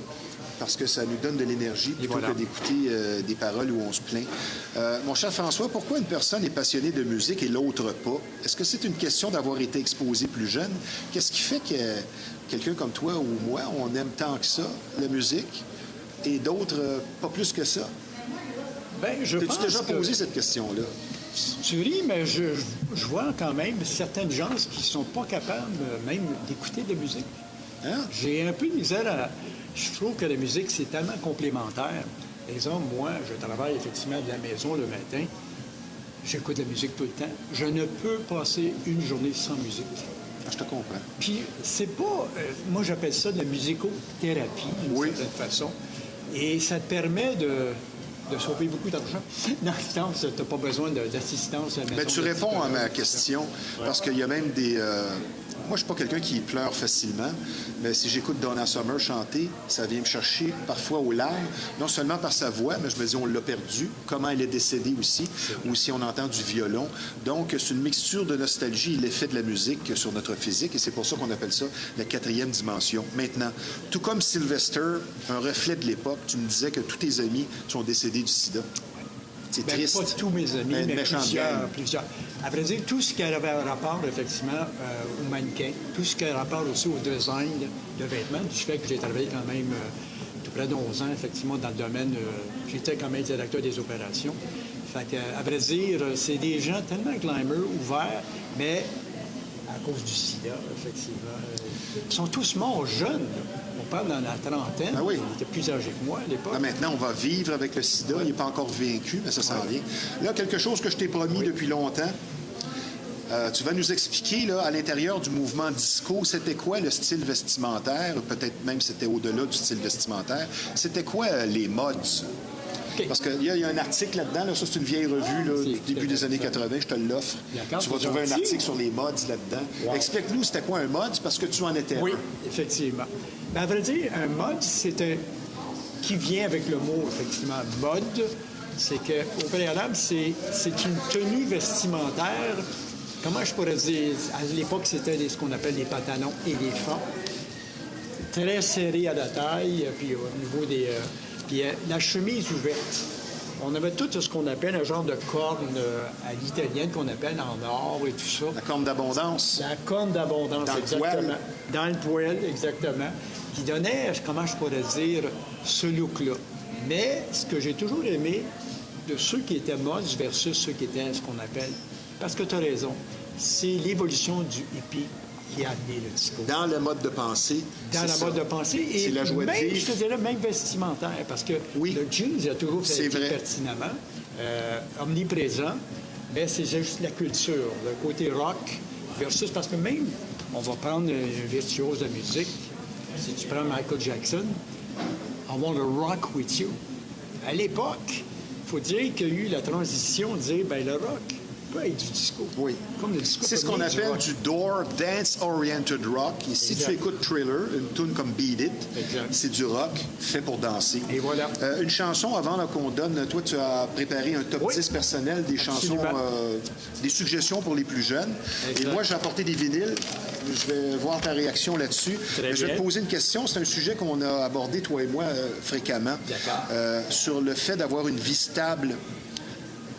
[SPEAKER 1] parce que ça nous donne de l'énergie plutôt
[SPEAKER 3] voilà.
[SPEAKER 1] que d'écouter des paroles où on se plaint. Mon cher François, pourquoi une personne est passionnée de musique et l'autre pas? Est-ce que c'est une question d'avoir été exposé plus jeune? Qu'est-ce qui fait que quelqu'un comme toi ou moi, on aime tant que ça, la musique, et d'autres, pas plus que ça?
[SPEAKER 3] Bien, je pense
[SPEAKER 1] T'as-tu déjà
[SPEAKER 3] que...
[SPEAKER 1] posé cette question-là?
[SPEAKER 3] Tu ris, mais je vois quand même certaines gens qui ne sont pas capables même d'écouter de la musique.
[SPEAKER 1] Hein?
[SPEAKER 3] J'ai un peu de misère à... Je trouve que la musique, c'est tellement complémentaire. Par exemple, moi, je travaille effectivement de la maison le matin. J'écoute de la musique tout le temps. Je ne peux passer une journée sans musique.
[SPEAKER 1] Ah, je te comprends.
[SPEAKER 3] Puis, c'est pas... moi, j'appelle ça de la musicothérapie, d'une
[SPEAKER 1] Oui.
[SPEAKER 3] certaine façon. Et ça te permet de sauver beaucoup d'argent. Dans le temps, tu n'as pas besoin d'assistance à la maison.
[SPEAKER 1] Ben, tu
[SPEAKER 3] de
[SPEAKER 1] réponds à ma
[SPEAKER 3] psychologue.
[SPEAKER 1] question, parce qu'il y a même des... Moi, je suis pas quelqu'un qui pleure facilement, mais si j'écoute Donna Summer chanter, ça vient me chercher parfois aux larmes, non seulement par sa voix, mais je me dis, on l'a perdue, comment elle est décédée aussi, ou si on entend du violon. Donc, c'est une mixture de nostalgie et l'effet de la musique sur notre physique, et c'est pour ça qu'on appelle ça la 4e dimension. Maintenant, tout comme Sylvester, un reflet de l'époque, tu me disais que tous tes amis sont décédés du sida. C'est
[SPEAKER 3] Ben,
[SPEAKER 1] triste.
[SPEAKER 3] pas tous mes amis,
[SPEAKER 1] Une
[SPEAKER 3] mais
[SPEAKER 1] méchante gang.
[SPEAKER 3] plusieurs. À vrai dire, tout ce qui avait rapport, effectivement, au mannequin, tout ce qui a rapport aussi au design de vêtements, du fait que j'ai travaillé quand même tout près d'11 ans, effectivement, dans le domaine, j'étais quand même directeur des opérations. Fait que, à vrai dire, c'est des gens tellement glamour, ouverts, mais à cause du sida, effectivement, ils sont tous morts jeunes. On parle dans la trentaine.
[SPEAKER 1] Ah oui.
[SPEAKER 3] Ils étaient plus âgés que moi à l'époque.
[SPEAKER 1] Là, maintenant, on va vivre avec le sida. Il n'est pas encore vaincu, mais ça s'en vient. Là, quelque chose que je t'ai promis depuis longtemps. Tu vas nous expliquer, là, à l'intérieur du mouvement disco, c'était quoi le style vestimentaire? Peut-être même c'était au-delà du style vestimentaire. C'était quoi les modes?
[SPEAKER 3] OK.
[SPEAKER 1] Parce qu'il y a un article là-dedans. Là, ça, c'est une vieille revue là,
[SPEAKER 3] C'est
[SPEAKER 1] du début des années 80. Je te l'offre.
[SPEAKER 3] D'accord,
[SPEAKER 1] Tu vas
[SPEAKER 3] c'est
[SPEAKER 1] trouver un
[SPEAKER 3] gentil.
[SPEAKER 1] article sur les modes là-dedans.
[SPEAKER 3] Wow.
[SPEAKER 1] Explique-nous, c'était quoi un mode? Parce que tu en étais
[SPEAKER 3] Oui,
[SPEAKER 1] un.
[SPEAKER 3] effectivement. Ben, à vrai dire, un mode, c'est un... qui vient avec le mot, effectivement, mode. C'est qu'au préalable, c'est une tenue vestimentaire. Comment je pourrais dire? À l'époque, c'était ce qu'on appelle les pantalons éléphants. Très serrés à la taille, puis au niveau des... puis la chemise ouverte. On avait tout ce qu'on appelle un genre de corne à l'italienne qu'on appelle en or et tout ça.
[SPEAKER 1] La corne d'abondance.
[SPEAKER 3] La corne d'abondance,
[SPEAKER 1] Dans le
[SPEAKER 3] exactement.
[SPEAKER 1] poil.
[SPEAKER 3] Dans le poil, exactement. Qui donnait, comment je pourrais dire, ce look-là. Mais ce que j'ai toujours aimé de ceux qui étaient modes versus ceux qui étaient ce qu'on appelle... Parce que tu as raison, c'est l'évolution du hippie qui a amené le disco.
[SPEAKER 1] Dans le mode de pensée.
[SPEAKER 3] Dans la mode de pensée. Et
[SPEAKER 1] c'est la joie de
[SPEAKER 3] même,
[SPEAKER 1] vivre.
[SPEAKER 3] je te dirais, même vestimentaire, parce que le jeans a toujours
[SPEAKER 1] C'est
[SPEAKER 3] été
[SPEAKER 1] vrai.
[SPEAKER 3] pertinemment, omniprésent, mais c'est juste la culture, le côté rock versus, parce que même, on va prendre un virtuose de musique, si tu prends Michael Jackson, I want to rock with you. À l'époque, il faut dire qu'il y a eu la transition de dire, ben le rock peut être du disco.
[SPEAKER 1] Oui.
[SPEAKER 3] Comme le disco
[SPEAKER 1] C'est ce
[SPEAKER 3] peut
[SPEAKER 1] qu'on
[SPEAKER 3] venir
[SPEAKER 1] appelle
[SPEAKER 3] rock.
[SPEAKER 1] du Door Dance-Oriented Rock. Et si
[SPEAKER 3] Exact.
[SPEAKER 1] tu écoutes Thriller, une tune comme Beat It,
[SPEAKER 3] Exact.
[SPEAKER 1] c'est du rock fait pour danser.
[SPEAKER 3] Et voilà.
[SPEAKER 1] Une chanson avant là, qu'on donne, toi tu as préparé un top
[SPEAKER 3] Oui.
[SPEAKER 1] 10 personnel des chansons,
[SPEAKER 3] Absolument.
[SPEAKER 1] des suggestions pour les plus jeunes.
[SPEAKER 3] Exact.
[SPEAKER 1] Et moi j'ai apporté des vinyles. Je vais voir ta réaction là-dessus.
[SPEAKER 3] Très
[SPEAKER 1] Je vais te
[SPEAKER 3] bien.
[SPEAKER 1] poser une question. C'est un sujet qu'on a abordé, toi et moi, fréquemment.
[SPEAKER 3] D'accord.
[SPEAKER 1] Sur le fait d'avoir une vie stable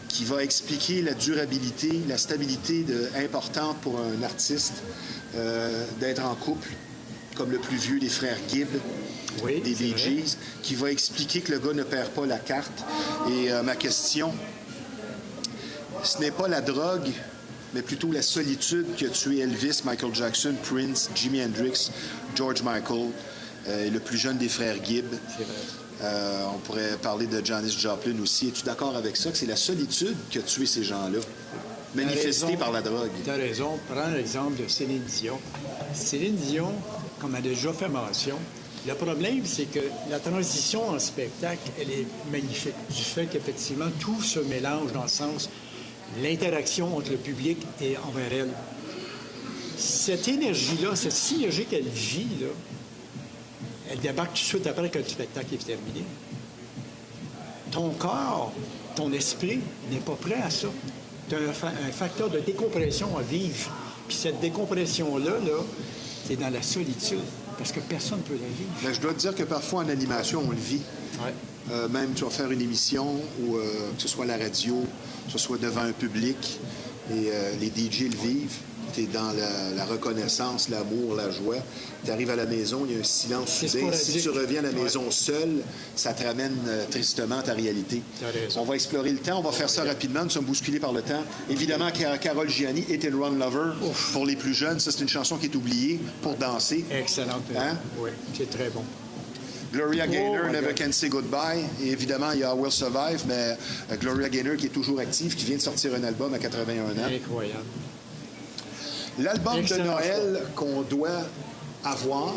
[SPEAKER 1] qui va expliquer la durabilité, la stabilité importante pour un artiste d'être en couple, comme le plus vieux des frères Gibb,
[SPEAKER 3] Oui,
[SPEAKER 1] des
[SPEAKER 3] c'est
[SPEAKER 1] Bee
[SPEAKER 3] vrai.
[SPEAKER 1] Gees, qui va expliquer que le gars ne perd pas la carte. Et ma question, ce n'est pas la drogue, mais plutôt la solitude qui a tué Elvis, Michael Jackson, Prince, Jimi Hendrix, George Michael, et le plus jeune des frères Gibb.
[SPEAKER 3] C'est vrai.
[SPEAKER 1] On pourrait parler de Janis Joplin aussi. Es-tu d'accord avec ça, que c'est la solitude qui a tué ces gens-là, manifestée
[SPEAKER 3] raison.
[SPEAKER 1] par la drogue?
[SPEAKER 3] Tu as raison. Prends l'exemple de Céline Dion. Céline Dion, comme elle a déjà fait mention, le problème, c'est que la transition en spectacle, elle est magnifique. Du fait qu'effectivement, tout se mélange dans le sens l'interaction entre le public et envers elle. Cette énergie-là, cette synergie qu'elle vit, là, elle débarque tout de suite après que le spectacle est terminé. Ton corps, ton esprit n'est pas prêt à ça. Tu as un facteur de décompression à vivre. Puis cette décompression-là, c'est dans la solitude, parce que personne ne peut la vivre.
[SPEAKER 1] Ben, je dois te dire que parfois en animation, on le vit.
[SPEAKER 3] Ouais.
[SPEAKER 1] Même tu vas faire une émission, ou que ce soit à la radio, que ce soit devant un public, et les DJ le vivent. Tu es dans la reconnaissance, l'amour, la joie. Tu arrives à la maison, il y a un silence
[SPEAKER 3] C'est
[SPEAKER 1] soudain.
[SPEAKER 3] sporadique.
[SPEAKER 1] Si tu reviens à la maison seul, ça te ramène tristement à ta réalité.
[SPEAKER 3] T'as raison.
[SPEAKER 1] On va explorer le temps, on va faire ça rapidement. Nous sommes bousculés par le temps. Évidemment, Carole Gianni, Hit and Run Lover. Pour les plus jeunes, ça, c'est une chanson qui est oubliée pour danser.
[SPEAKER 3] Excellente.
[SPEAKER 1] Hein?
[SPEAKER 3] Oui, c'est très bon.
[SPEAKER 1] Gloria Gaynor,
[SPEAKER 3] my
[SPEAKER 1] Never
[SPEAKER 3] God.
[SPEAKER 1] Can Say Goodbye. Et évidemment, il y a Will Survive, mais Gloria Gaynor qui est toujours active, qui vient de sortir un album à 81 ans.
[SPEAKER 3] Incroyable.
[SPEAKER 1] L'album de
[SPEAKER 3] Excellent
[SPEAKER 1] Noël qu'on doit avoir,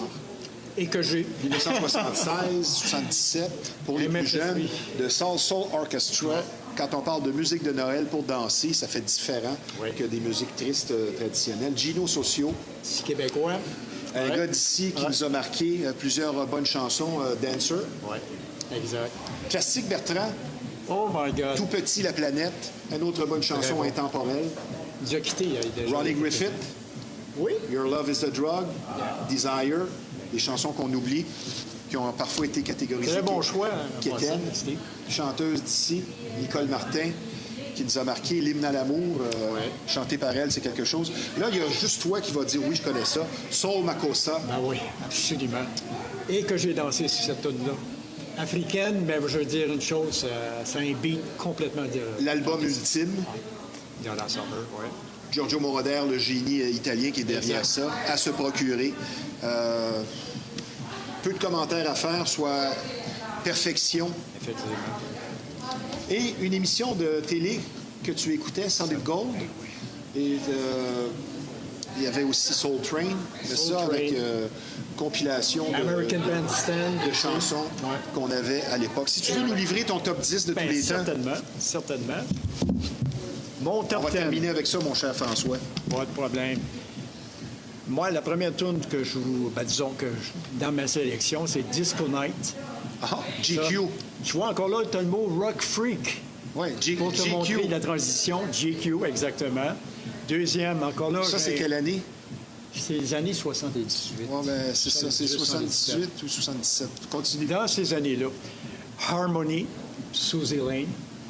[SPEAKER 3] Et que j'ai.
[SPEAKER 1] 1976, 77, pour les plus
[SPEAKER 3] MFSB.
[SPEAKER 1] jeunes, de Soul Orchestra.
[SPEAKER 3] Ouais.
[SPEAKER 1] Quand on parle de musique de Noël pour danser, ça fait différent
[SPEAKER 3] Oui.
[SPEAKER 1] que des musiques tristes traditionnelles. Gino Socio,
[SPEAKER 3] C'est québécois.
[SPEAKER 1] un
[SPEAKER 3] Ouais.
[SPEAKER 1] gars d'ici qui
[SPEAKER 3] Ouais.
[SPEAKER 1] nous a marqué plusieurs bonnes chansons, Dancer.
[SPEAKER 3] Oui, exact.
[SPEAKER 1] Plastique Bertrand,
[SPEAKER 3] Oh my God.
[SPEAKER 1] Tout petit, la planète. Une autre bonne chanson
[SPEAKER 3] bon.
[SPEAKER 1] intemporelle.
[SPEAKER 3] Il a quitté déjà.
[SPEAKER 1] Ronnie Griffith,
[SPEAKER 3] Oui.
[SPEAKER 1] Your Love is the Drug, Desire, des chansons qu'on oublie, qui ont parfois été catégorisées.
[SPEAKER 3] Très bon choix.
[SPEAKER 1] Quétaine, chanteuse d'ici, Nicole Martin, qui nous a marqué l'hymne à l'amour, chanté par elle, c'est quelque chose. Là, il y a juste toi qui vas dire oui, je connais ça. Soul Makossa.
[SPEAKER 3] Ben oui, absolument. Et que j'ai dansé sur cette tune-là. Africaine, mais je veux dire une chose, c'est un beat complètement de...
[SPEAKER 1] L'album ultime.
[SPEAKER 3] Dans la summer, oui.
[SPEAKER 1] Giorgio Moroder, le génie italien qui est derrière
[SPEAKER 3] Exact.
[SPEAKER 1] ça, à se procurer. Peu de commentaires à faire, soit perfection.
[SPEAKER 3] Effectivement.
[SPEAKER 1] Et une émission de télé que tu écoutais, Solid Gold. Et il y avait aussi Soul Train, mais
[SPEAKER 3] Soul
[SPEAKER 1] ça avec
[SPEAKER 3] Train.
[SPEAKER 1] Compilation
[SPEAKER 3] American Bandstand.
[SPEAKER 1] de chansons
[SPEAKER 3] Ouais.
[SPEAKER 1] qu'on avait à l'époque. Si tu veux nous livrer ton top 10 de tous
[SPEAKER 3] Ben,
[SPEAKER 1] les temps,
[SPEAKER 3] certainement. Mon
[SPEAKER 1] on
[SPEAKER 3] top
[SPEAKER 1] va
[SPEAKER 3] 10.
[SPEAKER 1] terminer avec ça, mon cher François.
[SPEAKER 3] Pas de problème. Moi, la première tune que je vous... Ben, disons que dans ma sélection, c'est Disco Night.
[SPEAKER 1] Ah, GQ.
[SPEAKER 3] Ça, tu vois, encore là, tu as le mot Rock Freak.
[SPEAKER 1] Oui,
[SPEAKER 3] Pour te montrer la transition. GQ, exactement. Deuxième, encore là...
[SPEAKER 1] Ça, c'est quelle année?
[SPEAKER 3] C'est les années 78.
[SPEAKER 1] Ouais, ben, c'est ça, c'est 78 ou 77. Continue.
[SPEAKER 3] Dans ces années-là, Harmony, Suzy Lane,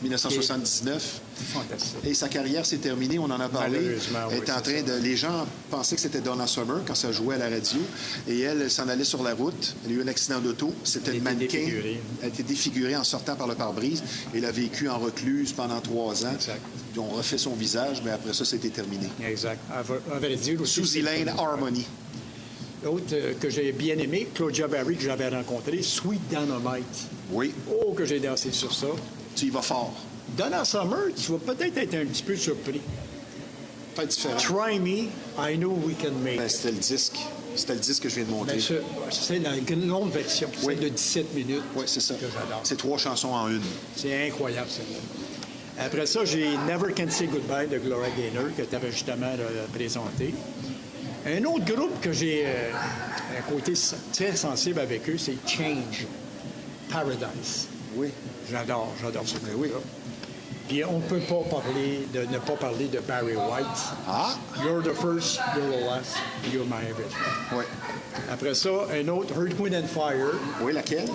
[SPEAKER 1] 1979.
[SPEAKER 3] Fantastique.
[SPEAKER 1] Et sa carrière s'est terminée, on en a parlé.
[SPEAKER 3] Malheureusement,
[SPEAKER 1] Elle
[SPEAKER 3] oui,
[SPEAKER 1] était en
[SPEAKER 3] c'est
[SPEAKER 1] train de... Les gens pensaient que c'était Donna Summer quand ça jouait à la radio. Et elle s'en allait sur la route. Elle a eu un accident d'auto. C'était
[SPEAKER 3] Elle
[SPEAKER 1] le
[SPEAKER 3] était
[SPEAKER 1] mannequin.
[SPEAKER 3] défigurée.
[SPEAKER 1] Elle était défigurée en sortant par le pare-brise. Et elle a vécu en recluse pendant 3 ans.
[SPEAKER 3] Exact.
[SPEAKER 1] Ils ont refait son visage, mais après ça, c'était terminé.
[SPEAKER 3] Exact. À vrai dire aussi...
[SPEAKER 1] Suzy Lane, Harmony.
[SPEAKER 3] L'autre que j'ai bien aimé, Claudia Barry, que j'avais rencontré, Sweet Dynamite.
[SPEAKER 1] Oui,
[SPEAKER 3] Oh, que j'ai dansé sur ça.
[SPEAKER 1] tu y vas fort.
[SPEAKER 3] Donna Summer, tu vas peut-être être un petit peu surpris.
[SPEAKER 1] Pas différent.
[SPEAKER 3] Try Me, I Know We Can Make
[SPEAKER 1] Ben,
[SPEAKER 3] It.
[SPEAKER 1] c'était le disque. C'était le disque que je viens de montrer.
[SPEAKER 3] Ben, c'est la longue version,
[SPEAKER 1] Oui.
[SPEAKER 3] celle de 17 minutes.
[SPEAKER 1] Oui, c'est ça.
[SPEAKER 3] Que j'adore.
[SPEAKER 1] C'est 3 chansons en une.
[SPEAKER 3] C'est incroyable, celle-là. Après ça, j'ai Never Can Say Goodbye de Gloria Gaynor, que tu avais justement présenté. Un autre groupe que j'ai un côté très sensible avec eux, c'est Change, Paradise.
[SPEAKER 1] Oui.
[SPEAKER 3] J'adore ce
[SPEAKER 1] Ben oui.
[SPEAKER 3] groupe-là. Puis on ne peut pas ne pas parler de Barry White.
[SPEAKER 1] Ah!
[SPEAKER 3] You're the first, you're the last, you're my everything.
[SPEAKER 1] Oui.
[SPEAKER 3] Après ça, un autre, Earth, Wind and Fire,
[SPEAKER 1] Oui, laquelle?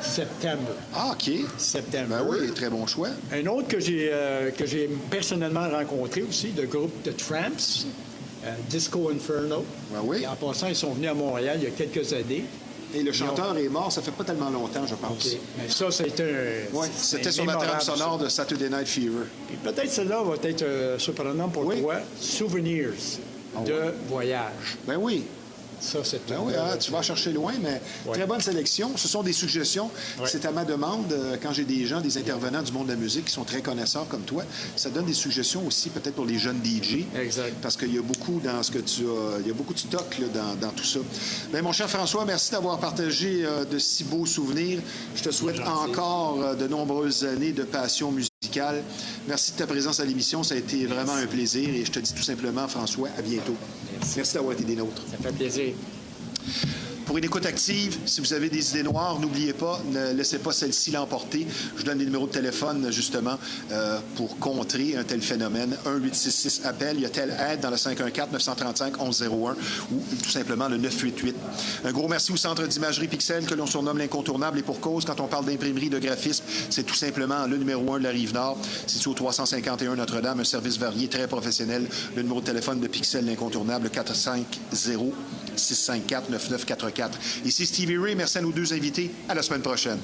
[SPEAKER 3] September.
[SPEAKER 1] Ah, OK.
[SPEAKER 3] September.
[SPEAKER 1] Ben oui, très bon choix.
[SPEAKER 3] Un autre que j'ai personnellement rencontré aussi, le groupe The Tramps, Disco Inferno.
[SPEAKER 1] Ben oui.
[SPEAKER 3] Et en passant, ils sont venus à Montréal il y a quelques années.
[SPEAKER 1] Et le chanteur est mort, ça fait pas tellement longtemps, je pense.
[SPEAKER 3] OK. Mais ça, c'était
[SPEAKER 1] Oui, c'était sur la trame sonore de Saturday Night Fever.
[SPEAKER 3] Puis peut-être celle-là va être surprenante pour
[SPEAKER 1] Oui.
[SPEAKER 3] toi. Souvenirs de voyage.
[SPEAKER 1] Ben oui.
[SPEAKER 3] Ça, c'est
[SPEAKER 1] Ben oui, tu vas chercher loin, mais
[SPEAKER 3] Ouais.
[SPEAKER 1] très bonne sélection. Ce sont des suggestions.
[SPEAKER 3] Ouais.
[SPEAKER 1] C'est à ma demande, quand j'ai des gens, des intervenants du monde de la musique qui sont très connaisseurs comme toi, ça donne des suggestions aussi peut-être pour les jeunes DJ.
[SPEAKER 3] Exact.
[SPEAKER 1] Parce qu'il y a beaucoup dans ce que tu as, il y a beaucoup de stock là, dans tout ça. Bien, mon cher François, merci d'avoir partagé de si beaux souvenirs. Je te souhaite encore de nombreuses années de passion musicale. Merci de ta présence à l'émission. Ça a été vraiment un plaisir et je te dis tout simplement, François, à bientôt. Merci d'avoir été des nôtres.
[SPEAKER 3] Ça fait plaisir.
[SPEAKER 1] Pour une écoute active, si vous avez des idées noires, n'oubliez pas, ne laissez pas celle-ci l'emporter. Je donne des numéros de téléphone, justement, pour contrer un tel phénomène. 1-866-APPEL. Il y a telle aide dans le 514-935-1101 ou tout simplement le 988. Un gros merci au Centre d'imagerie Pixel que l'on surnomme l'incontournable et pour cause. Quand on parle d'imprimerie, de graphisme, c'est tout simplement le numéro 1 de la Rive-Nord. C'est au 351 Notre-Dame, un service varié, très professionnel. Le numéro de téléphone de Pixel, l'incontournable, 450-654-9944. Ici Stevie Ray. Merci à nos deux invités. À la semaine prochaine.